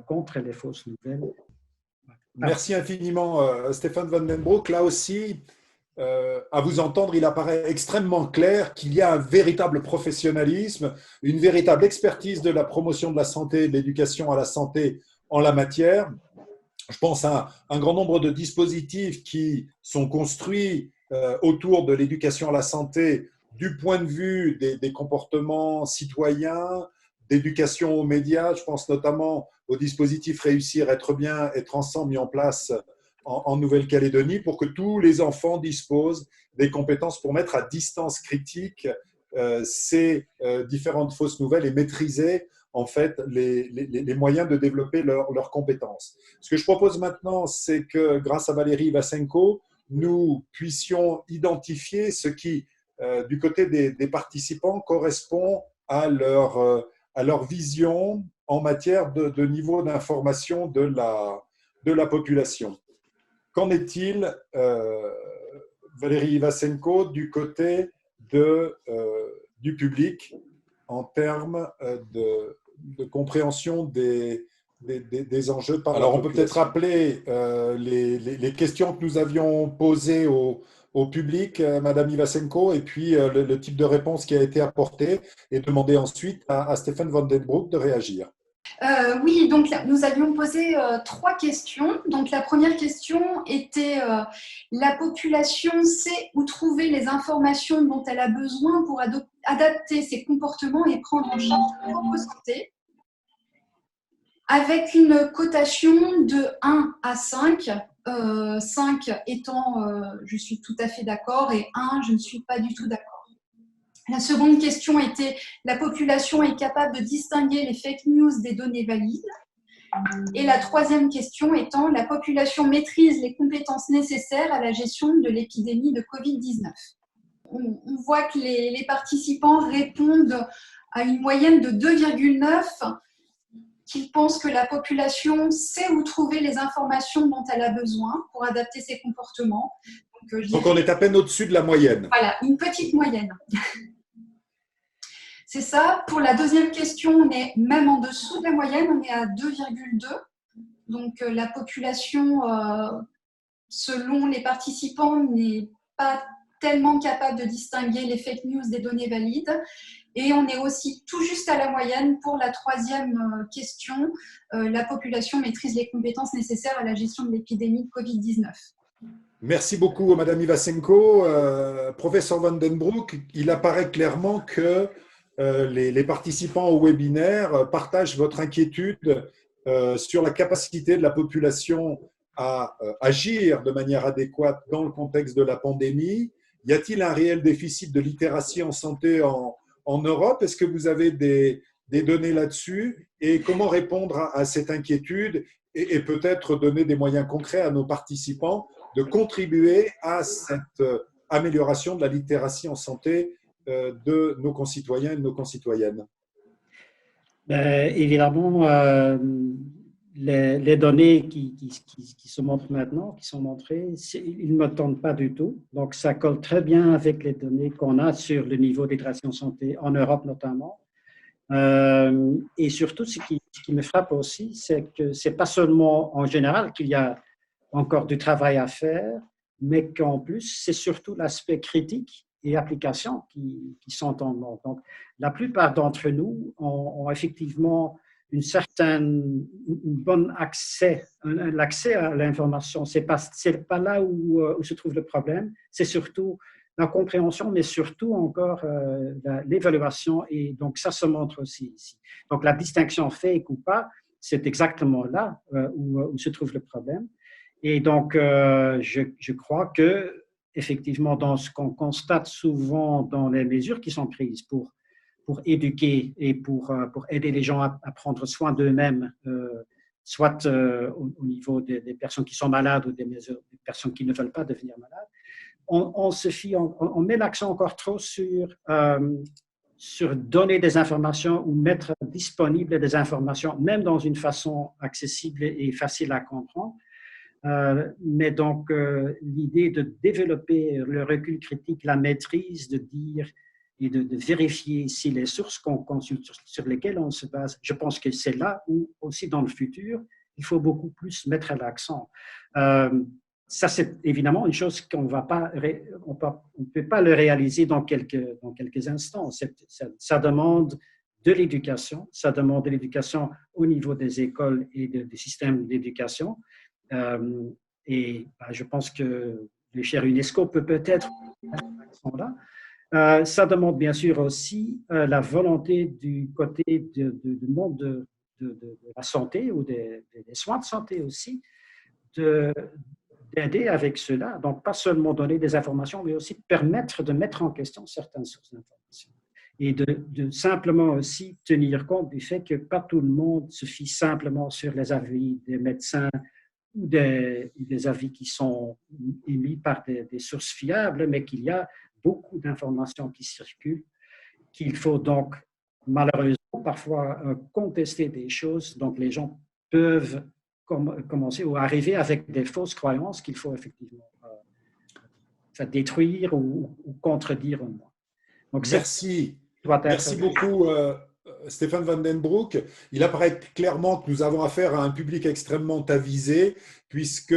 contre les fausses nouvelles. Merci infiniment, Stéphane Van den Broek. Là aussi, à vous entendre, il apparaît extrêmement clair qu'il y a un véritable professionnalisme, une véritable expertise de la promotion de la santé et de l'éducation à la santé en la matière. Je pense à un grand nombre de dispositifs qui sont construits autour de l'éducation à la santé du point de vue des comportements citoyens, d'éducation aux médias. Je pense notamment au dispositif Réussir, Être Bien, Être Ensemble mis en place en Nouvelle-Calédonie pour que tous les enfants disposent des compétences pour mettre à distance critique ces différentes fausses nouvelles et maîtriser en fait les moyens de développer leurs compétences. Ce que je propose maintenant, c'est que grâce à Valérie Ivasenko, nous puissions identifier ce qui, du côté des participants, correspond à leur vision en matière de niveau d'information de la population. Qu'en est-il, Valérie Ivasenko, du côté du public en termes de compréhension des enjeux par Alors, on peut peut-être rappeler les questions que nous avions posées au public, Madame Ivasenko, et puis le type de réponse qui a été apporté, et demander ensuite à Stéphane Van den Broek de réagir. Oui, donc nous avions posé 3 questions. Donc la première question était la population sait où trouver les informations dont elle a besoin pour adapter ses comportements et prendre en charge sa propre santé, avec une cotation de 1 à 5, 5 étant je suis tout à fait d'accord et 1 je ne suis pas du tout d'accord. La seconde question était, la population est capable de distinguer les fake news des données valides. Et la troisième question étant, la population maîtrise les compétences nécessaires à la gestion de l'épidémie de Covid-19. On voit que les participants répondent à une moyenne de 2,9, qu'ils pensent que la population sait où trouver les informations dont elle a besoin pour adapter ses comportements. Donc on est à peine au-dessus de la moyenne. Voilà, une petite moyenne. C'est ça. Pour la deuxième question, on est même en dessous de la moyenne, on est à 2,2. Donc la population, selon les participants, n'est pas tellement capable de distinguer les fake news des données valides. Et on est aussi tout juste à la moyenne pour la troisième question. La population maîtrise les compétences nécessaires à la gestion de l'épidémie de Covid-19. Merci beaucoup, Madame Ivasenko. Professeur Van den Broek, il apparaît clairement que les participants au webinaire partagent votre inquiétude sur la capacité de la population à agir de manière adéquate dans le contexte de la pandémie. Y a-t-il un réel déficit de littératie en santé en Europe? Est-ce que vous avez des données là-dessus? Et comment répondre à cette inquiétude et peut-être donner des moyens concrets à nos participants de contribuer à cette amélioration de la littératie en santé de nos concitoyens et de nos concitoyennes? Évidemment, les données qui se montrent maintenant, qui sont montrées, ils ne me tentent pas du tout. Donc, ça colle très bien avec les données qu'on a sur le niveau de littératie en santé en Europe notamment. Et surtout, ce qui me frappe aussi, c'est que ce n'est pas seulement en général qu'il y a encore du travail à faire, mais qu'en plus, c'est surtout l'aspect critique et application qui sont en manque. Donc, la plupart d'entre nous ont effectivement une bonne accès, l'accès à l'information. C'est pas là où se trouve le problème, c'est surtout la compréhension, mais surtout encore l'évaluation. Et donc, ça se montre aussi ici. Donc, la distinction fake ou pas, c'est exactement là où se trouve le problème. Et donc, je crois que, effectivement, dans ce qu'on constate souvent dans les mesures qui sont prises pour éduquer et pour aider les gens à prendre soin d'eux-mêmes, soit au niveau des personnes qui sont malades ou des personnes qui ne veulent pas devenir malades, on met l'accent encore trop sur donner des informations ou mettre disponibles des informations, même dans une façon accessible et facile à comprendre. Mais donc, l'idée de développer le recul critique, la maîtrise, de dire et de vérifier si les sources qu'on consulte, sur lesquelles on se base, je pense que c'est là où, aussi dans le futur, il faut beaucoup plus mettre l'accent. Ça, c'est évidemment une chose qu'on ne peut pas le réaliser dans quelques instants. Ça demande de l'éducation, ça demande de l'éducation au niveau des écoles et des systèmes d'éducation. Et je pense que le cher UNESCO peut peut-être mettre l'accent là. Ça demande bien sûr aussi la volonté du côté du monde de la santé ou des soins de santé aussi, d'aider avec cela. Donc, pas seulement donner des informations, mais aussi permettre de mettre en question certaines sources d'informations. Et de simplement aussi tenir compte du fait que pas tout le monde se fie simplement sur les avis des médecins ou des avis qui sont émis par des sources fiables, mais qu'il y a beaucoup d'informations qui circulent, qu'il faut donc malheureusement parfois contester des choses, donc les gens peuvent commencer ou arriver avec des fausses croyances qu'il faut effectivement détruire ou contredire au moins. Donc, merci beaucoup Stéphane Van den Broek. Il apparaît clairement que nous avons affaire à un public extrêmement avisé, puisque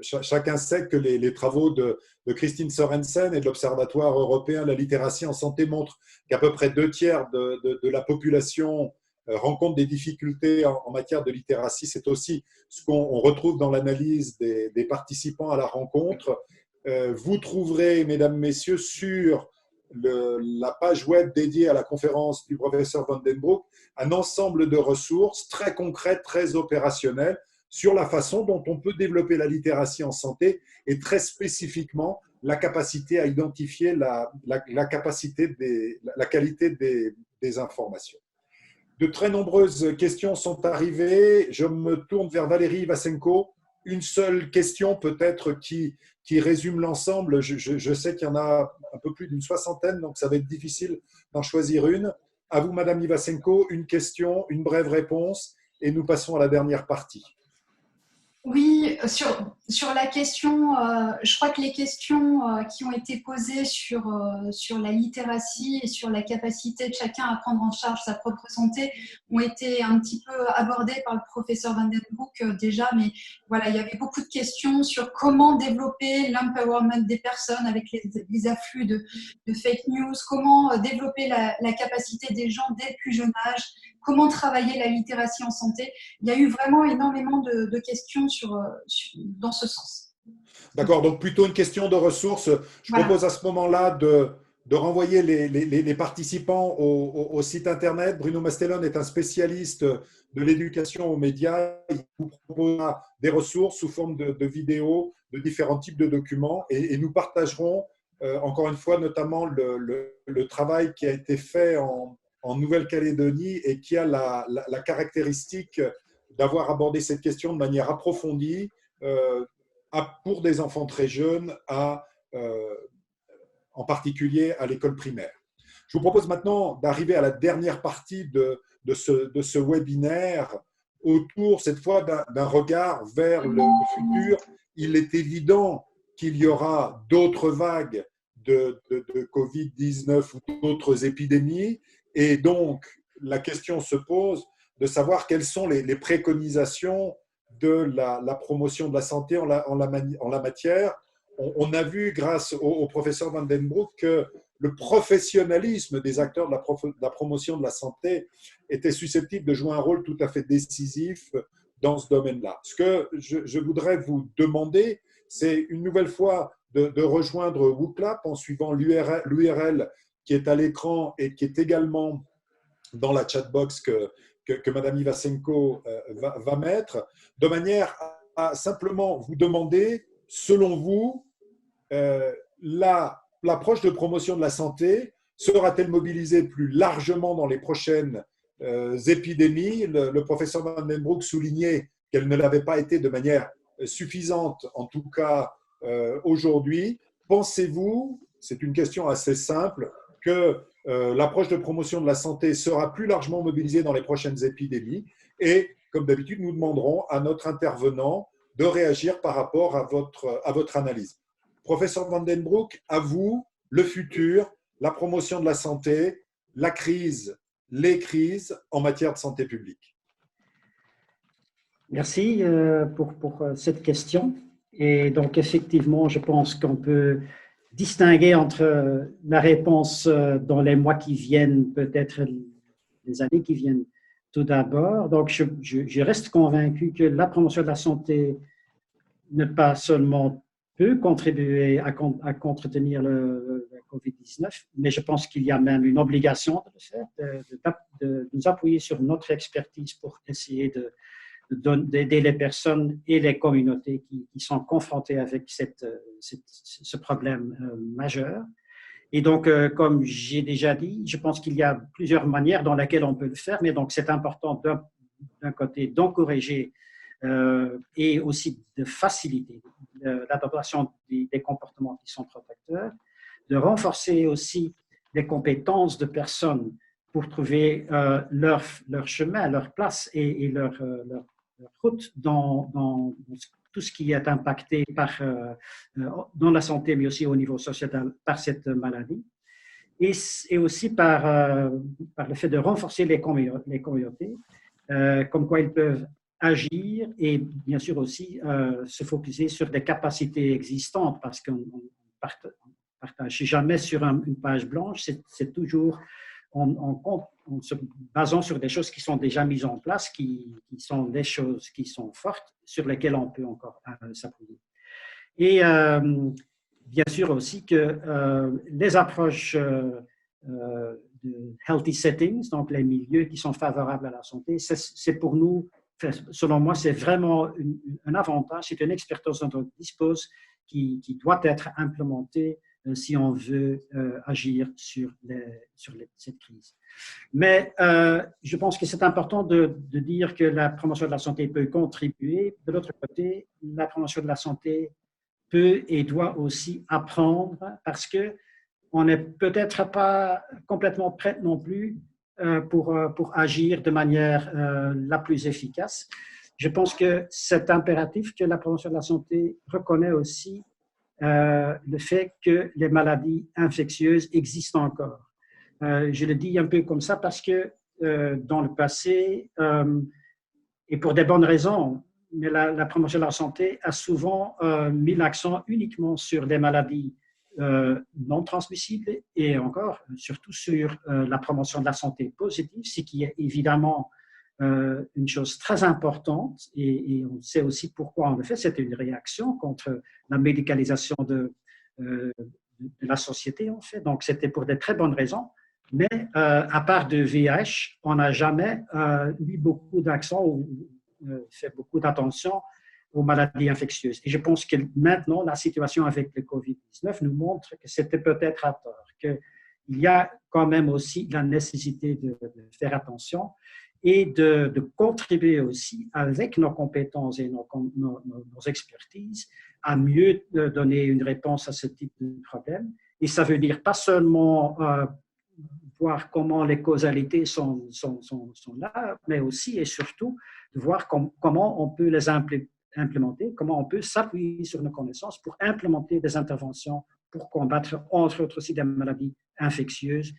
chacun sait que les travaux de Christine Sorensen et de l'Observatoire européen de la littératie en santé montrent qu'à peu près 2/3 de la population rencontre des difficultés en matière de littératie. C'est aussi ce qu'on retrouve dans l'analyse des participants à la rencontre. Vous trouverez, mesdames, messieurs, sur la page web dédiée à la conférence du professeur Van den Broek un ensemble de ressources très concrètes, très opérationnelles sur la façon dont on peut développer la littératie en santé et très spécifiquement la capacité à identifier la qualité des informations. De très nombreuses questions sont arrivées. Je me tourne vers Valérie Ivasenko. Une seule question peut-être qui résume l'ensemble. Je sais qu'il y en a un peu plus d'une soixantaine, donc ça va être difficile d'en choisir une. À vous, Madame Ivasenko, une question, une brève réponse, et nous passons à la dernière partie. Oui, sur la question, je crois que les questions qui ont été posées sur la littératie et sur la capacité de chacun à prendre en charge sa propre santé ont été un petit peu abordées par le professeur Van den Broek déjà, mais voilà, il y avait beaucoup de questions sur comment développer l'empowerment des personnes avec les afflux de fake news, comment développer la capacité des gens dès le plus jeune âge, comment travailler la littératie en santé. Il y a eu vraiment énormément de questions dans ce sens. D'accord, donc plutôt une question de ressources. Je propose à ce moment-là de renvoyer les participants au site internet. Bruno Mastellone est un spécialiste de l'éducation aux médias. Il vous proposera des ressources sous forme de vidéos, de différents types de documents, et nous partagerons encore une fois notamment le travail qui a été fait en Nouvelle-Calédonie et qui a la caractéristique d'avoir abordé cette question de manière approfondie pour des enfants très jeunes, en particulier à l'école primaire. Je vous propose maintenant d'arriver à la dernière partie de ce webinaire autour, cette fois, d'un regard vers le futur. Il est évident qu'il y aura d'autres vagues de Covid-19 ou d'autres épidémies, et donc la question se pose de savoir quelles sont les préconisations de la promotion de la santé en la matière. On a vu, grâce au professeur Van den Broek, que le professionnalisme des acteurs de la promotion de la santé était susceptible de jouer un rôle tout à fait décisif dans ce domaine-là. Ce que je voudrais vous demander, c'est une nouvelle fois de rejoindre WhoopLab en suivant l'URL qui est à l'écran et qui est également dans la chatbox que Mme Ivasenko va mettre, de manière à simplement vous demander, selon vous, l'approche de promotion de la santé sera-t-elle mobilisée plus largement dans les prochaines épidémies? Le professeur Van den Broek soulignait qu'elle ne l'avait pas été de manière suffisante, en tout cas aujourd'hui. Pensez-vous, c'est une question assez simple, que l'approche de promotion de la santé sera plus largement mobilisée dans les prochaines épidémies? Et comme d'habitude, nous demanderons à notre intervenant de réagir par rapport à votre analyse. Professeur Van den Broek, à vous, le futur, la promotion de la santé, la crise, les crises en matière de santé publique. Merci pour cette question. Et donc, effectivement, je pense qu'on peut distinguer entre la réponse dans les mois qui viennent, peut-être les années qui viennent tout d'abord. Donc, je reste convaincu que la promotion de la santé ne pas seulement peut contribuer à contenir le COVID-19, mais je pense qu'il y a même une obligation de le faire, de nous appuyer sur notre expertise pour essayer d'aider les personnes et les communautés qui sont confrontées avec ce problème majeur. Et donc, comme j'ai déjà dit, je pense qu'il y a plusieurs manières dans lesquelles on peut le faire, mais donc c'est important d'un côté d'encourager et aussi de faciliter l'adoption des comportements qui sont protecteurs, de renforcer aussi les compétences de personnes pour trouver leur chemin, leur place et leur route dans tout ce qui est impacté dans la santé, mais aussi au niveau sociétal par cette maladie. Et aussi par le fait de renforcer les communautés, comme quoi ils peuvent agir et bien sûr aussi se focaliser sur des capacités existantes, parce qu'on ne partage jamais sur une page blanche, c'est toujours en se basant sur des choses qui sont déjà mises en place, qui sont des choses qui sont fortes, sur lesquelles on peut encore s'appuyer. Et bien sûr aussi que les approches de healthy settings, donc les milieux qui sont favorables à la santé, c'est pour nous, selon moi, c'est vraiment un avantage, c'est une expertise dont on dispose qui doit être implémentée si on veut agir sur cette crise. Mais je pense que c'est important de dire que la promotion de la santé peut contribuer. De l'autre côté, la promotion de la santé peut et doit aussi apprendre parce qu'on n'est peut-être pas complètement prêt non plus pour agir de manière la plus efficace. Je pense que c'est impératif que la promotion de la santé reconnaît aussi le fait que les maladies infectieuses existent encore. Je le dis un peu comme ça parce que dans le passé, et pour des bonnes raisons, mais la promotion de la santé a souvent mis l'accent uniquement sur les maladies non transmissibles et encore, surtout sur la promotion de la santé positive, ce qui est évidemment une chose très importante et on sait aussi pourquoi on le fait. C'était une réaction contre la médicalisation de la société, en fait. Donc, c'était pour de très bonnes raisons. Mais à part de VIH, on n'a jamais mis beaucoup d'accent ou fait beaucoup d'attention aux maladies infectieuses. Et je pense que maintenant, la situation avec le COVID-19 nous montre que c'était peut-être à tort, qu'il y a quand même aussi la nécessité de faire attention et de contribuer aussi avec nos compétences et nos expertises à mieux donner une réponse à ce type de problème. Et ça veut dire pas seulement voir comment les causalités sont là, mais aussi et surtout de voir comment on peut les implémenter, comment on peut s'appuyer sur nos connaissances pour implémenter des interventions pour combattre, entre autres aussi, des maladies infectieuses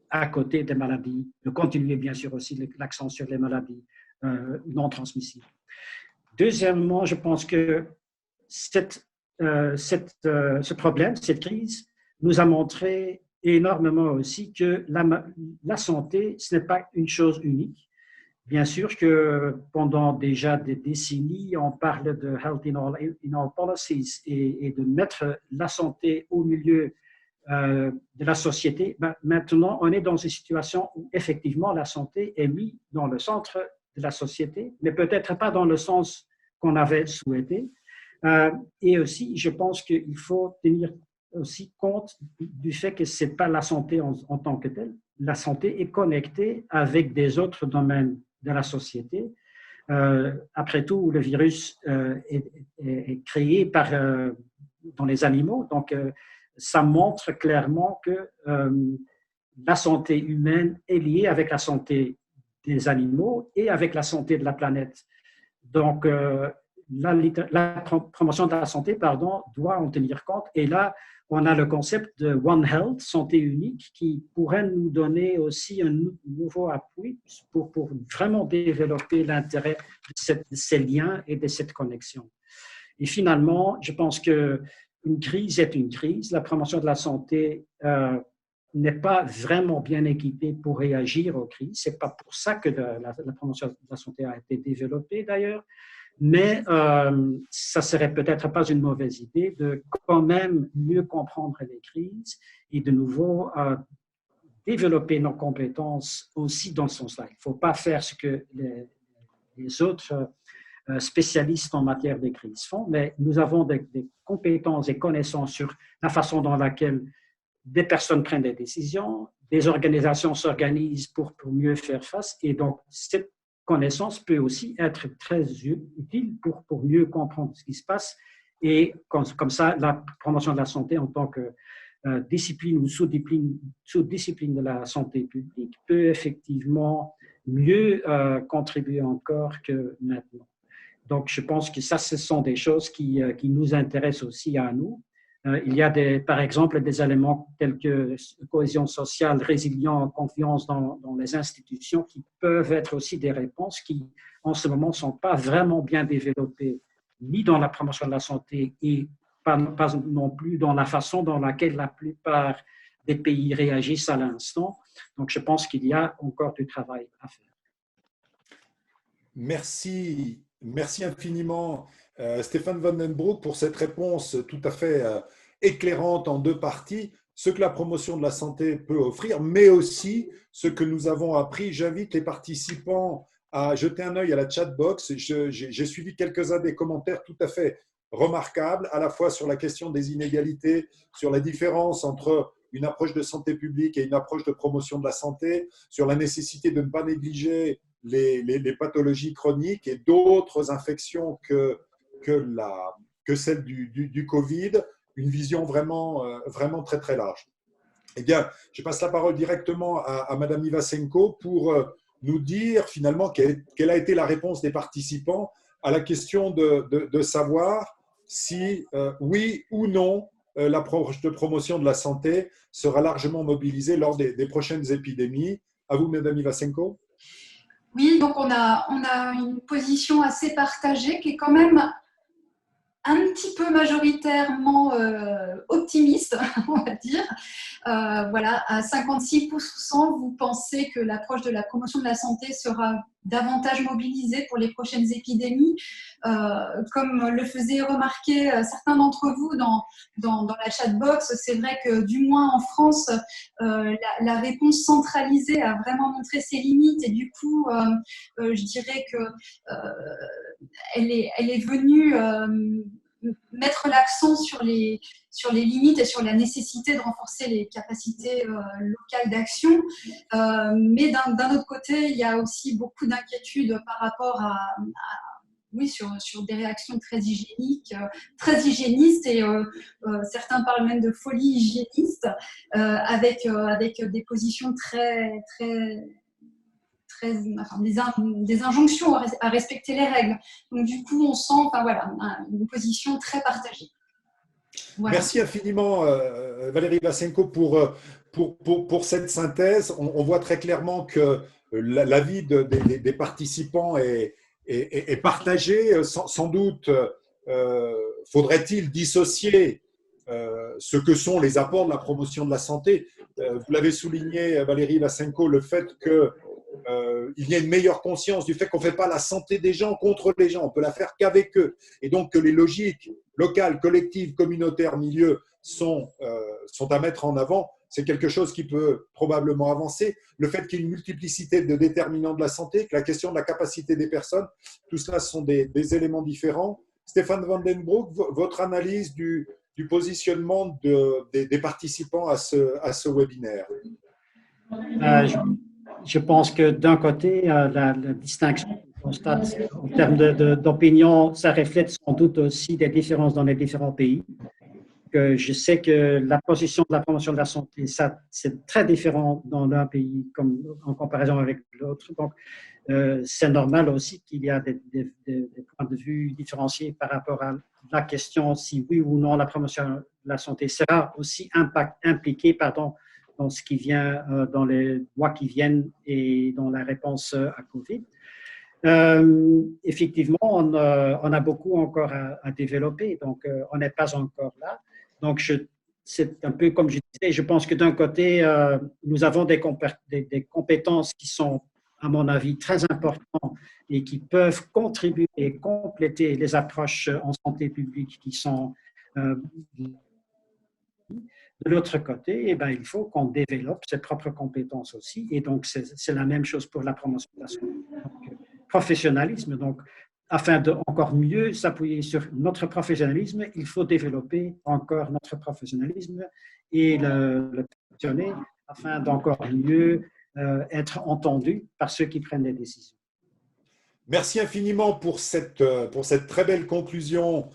à côté des maladies, de continuer bien sûr aussi l'accent sur les maladies non transmissibles. Deuxièmement, je pense que ce problème, cette crise, nous a montré énormément aussi que la santé, ce n'est pas une chose unique. Bien sûr que pendant déjà des décennies, on parle de health in all policies et de mettre la santé au milieu de la société. Maintenant, on est dans une situation où effectivement la santé est mise dans le centre de la société, mais peut-être pas dans le sens qu'on avait souhaité. Et aussi, je pense qu'il faut tenir aussi compte du fait que ce n'est pas la santé en tant que telle. La santé est connectée avec des autres domaines de la société. Après tout, le virus est créé dans les animaux, donc ça montre clairement que la santé humaine est liée avec la santé des animaux et avec la santé de la planète. Donc, la promotion de la santé, doit en tenir compte. Et là, on a le concept de One Health, santé unique, qui pourrait nous donner aussi un nouveau appui pour vraiment développer l'intérêt de ces liens et de cette connexion. Et finalement, je pense qu'une crise est une crise. La promotion de la santé n'est pas vraiment bien équipée pour réagir aux crises. Ce n'est pas pour ça que la promotion de la santé a été développée d'ailleurs. Mais ça serait peut-être pas une mauvaise idée de quand même mieux comprendre les crises et de nouveau développer nos compétences aussi dans ce sens-là. Il ne faut pas faire ce que les autres spécialistes en matière de crise font, mais nous avons des compétences et connaissances sur la façon dans laquelle des personnes prennent des décisions, des organisations s'organisent pour mieux faire face, et donc cette connaissance peut aussi être très utile pour mieux comprendre ce qui se passe. Et comme ça, la promotion de la santé en tant que discipline ou sous-discipline de la santé publique peut effectivement mieux contribuer encore que maintenant. Donc, je pense que ça, ce sont des choses qui nous intéressent aussi à nous. Il y a par exemple des éléments tels que cohésion sociale, résilience, confiance dans les institutions qui peuvent être aussi des réponses qui, en ce moment, ne sont pas vraiment bien développées, ni dans la promotion de la santé et pas non plus dans la façon dans laquelle la plupart des pays réagissent à l'instant. Donc, je pense qu'il y a encore du travail à faire. Merci infiniment, Stéphane Van den Broek, pour cette réponse tout à fait éclairante en deux parties, ce que la promotion de la santé peut offrir, mais aussi ce que nous avons appris. J'invite les participants à jeter un œil à la chat box. J'ai suivi quelques-uns des commentaires tout à fait remarquables, à la fois sur la question des inégalités, sur la différence entre une approche de santé publique et une approche de promotion de la santé, sur la nécessité de ne pas négliger les pathologies chroniques et d'autres infections que celle du Covid, une vision vraiment très très large. Eh bien, je passe la parole directement à Madame Ivasenko pour nous dire finalement quelle a été la réponse des participants à la question de savoir si oui ou non l'approche de promotion de la santé sera largement mobilisée lors des prochaines épidémies. À vous, Madame Ivasenko. Oui, donc on a une position assez partagée qui est quand même un petit peu majoritairement optimiste, on va dire. Voilà, à 56%, vous pensez que l'approche de la promotion de la santé sera davantage mobilisée pour les prochaines épidémies. Comme le faisaient remarquer certains d'entre vous dans la chatbox, c'est vrai que du moins en France, la réponse centralisée a vraiment montré ses limites et du coup, je dirais que elle est venue mettre l'accent sur les limites et sur la nécessité de renforcer les capacités locales d'action. Mais d'un autre côté, il y a aussi beaucoup d'inquiétudes par rapport oui, sur des réactions très hygiénistes et certains parlent même de folie hygiéniste avec des positions enfin, des injonctions à respecter les règles. Donc du coup, on sent voilà, une position très partagée. Voilà. Merci infiniment Valérie Ivasenko pour cette synthèse. On voit très clairement que l'avis des participants est partagé. Sans doute faudrait-il dissocier ce que sont les apports de la promotion de la santé. Vous l'avez souligné, Valérie Ivasenko, le fait qu'il y a une meilleure conscience du fait qu'on ne fait pas la santé des gens contre les gens, on peut la faire qu'avec eux. Et donc que les logiques locales, collectives, communautaires, milieux sont à mettre en avant, c'est quelque chose qui peut probablement avancer. Le fait qu'il y ait une multiplicité de déterminants de la santé, que la question de la capacité des personnes, tout cela sont des éléments différents. Stéphane Van den Broek, votre analyse du positionnement des participants à ce webinaire. Je pense que d'un côté, la distinction qu'on constate en termes d'opinion, ça reflète sans doute aussi des différences dans les différents pays. Je sais que la position de la promotion de la santé, c'est très différent dans l'un pays en comparaison avec l'autre. Donc, c'est normal aussi qu'il y a des points de vue différenciés par rapport à la question si oui ou non la promotion de la santé sera aussi impliquée dans ce qui vient dans les mois qui viennent et dans la réponse à COVID. Effectivement, on a beaucoup encore à développer, donc on n'est pas encore là. Donc, c'est un peu comme je disais, je pense que d'un côté, nous avons des compétences qui sont, à mon avis, très importantes et qui peuvent contribuer et compléter les approches en santé publique qui sont de l'autre côté, eh bien, il faut qu'on développe ses propres compétences aussi. Et donc, c'est la même chose pour la promotion de la santé. Donc, professionnalisme. Donc, afin de encore mieux s'appuyer sur notre professionnalisme, il faut développer encore notre professionnalisme et le perfectionner afin d'encore mieux être entendu par ceux qui prennent les décisions. Merci infiniment pour cette très belle conclusion,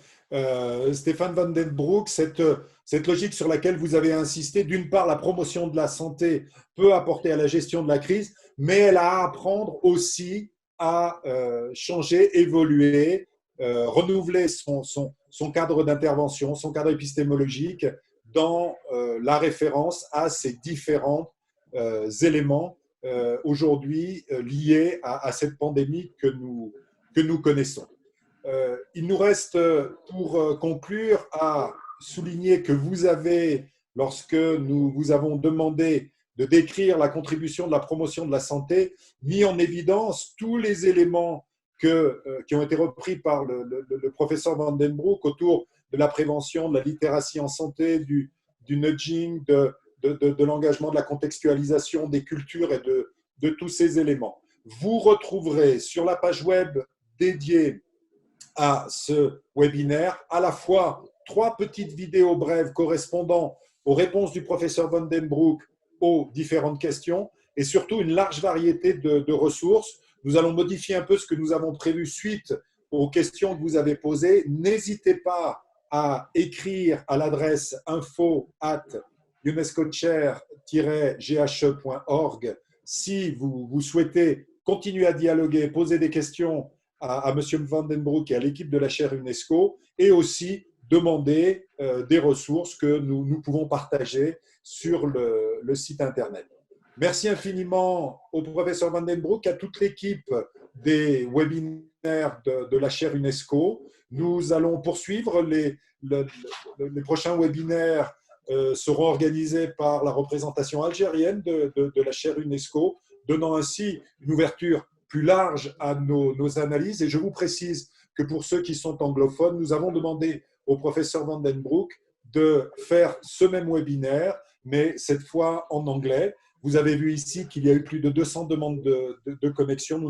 Stéphane Van den Broek, cette logique sur laquelle vous avez insisté. D'une part, la promotion de la santé peut apporter à la gestion de la crise, mais elle a à apprendre aussi à changer, évoluer, renouveler son cadre d'intervention, son cadre épistémologique dans la référence à ces différents éléments aujourd'hui liés à cette pandémie que nous connaissons. Il nous reste, pour conclure, à souligner que vous avez, lorsque nous vous avons demandé de décrire la contribution de la promotion de la santé, mis en évidence tous les éléments qui ont été repris par le professeur Van den Broek autour de la prévention, de la littératie en santé, du nudging, de l'engagement, de la contextualisation, des cultures et de tous ces éléments. Vous retrouverez sur la page web dédiée à ce webinaire, à la fois 3 petites vidéos brèves correspondant aux réponses du professeur Van den Broek aux différentes questions et surtout une large variété de ressources. Nous allons modifier un peu ce que nous avons prévu suite aux questions que vous avez posées. N'hésitez pas à écrire à l'adresse info@unescochair-ghe.org si vous souhaitez continuer à dialoguer, poser des questions à M. Van den Broek et à l'équipe de la chaire UNESCO, et aussi demander des ressources que nous pouvons partager sur le site Internet. Merci infiniment au professeur Van den Broek, à toute l'équipe des webinaires de la chaire UNESCO. Nous allons poursuivre. Les prochains webinaires seront organisés par la représentation algérienne de la chaire UNESCO, donnant ainsi une ouverture plus large à nos analyses. Et je vous précise que pour ceux qui sont anglophones, nous avons demandé au professeur Van den Broek de faire ce même webinaire, mais cette fois en anglais. Vous avez vu ici qu'il y a eu plus de 200 demandes de connexion. Nous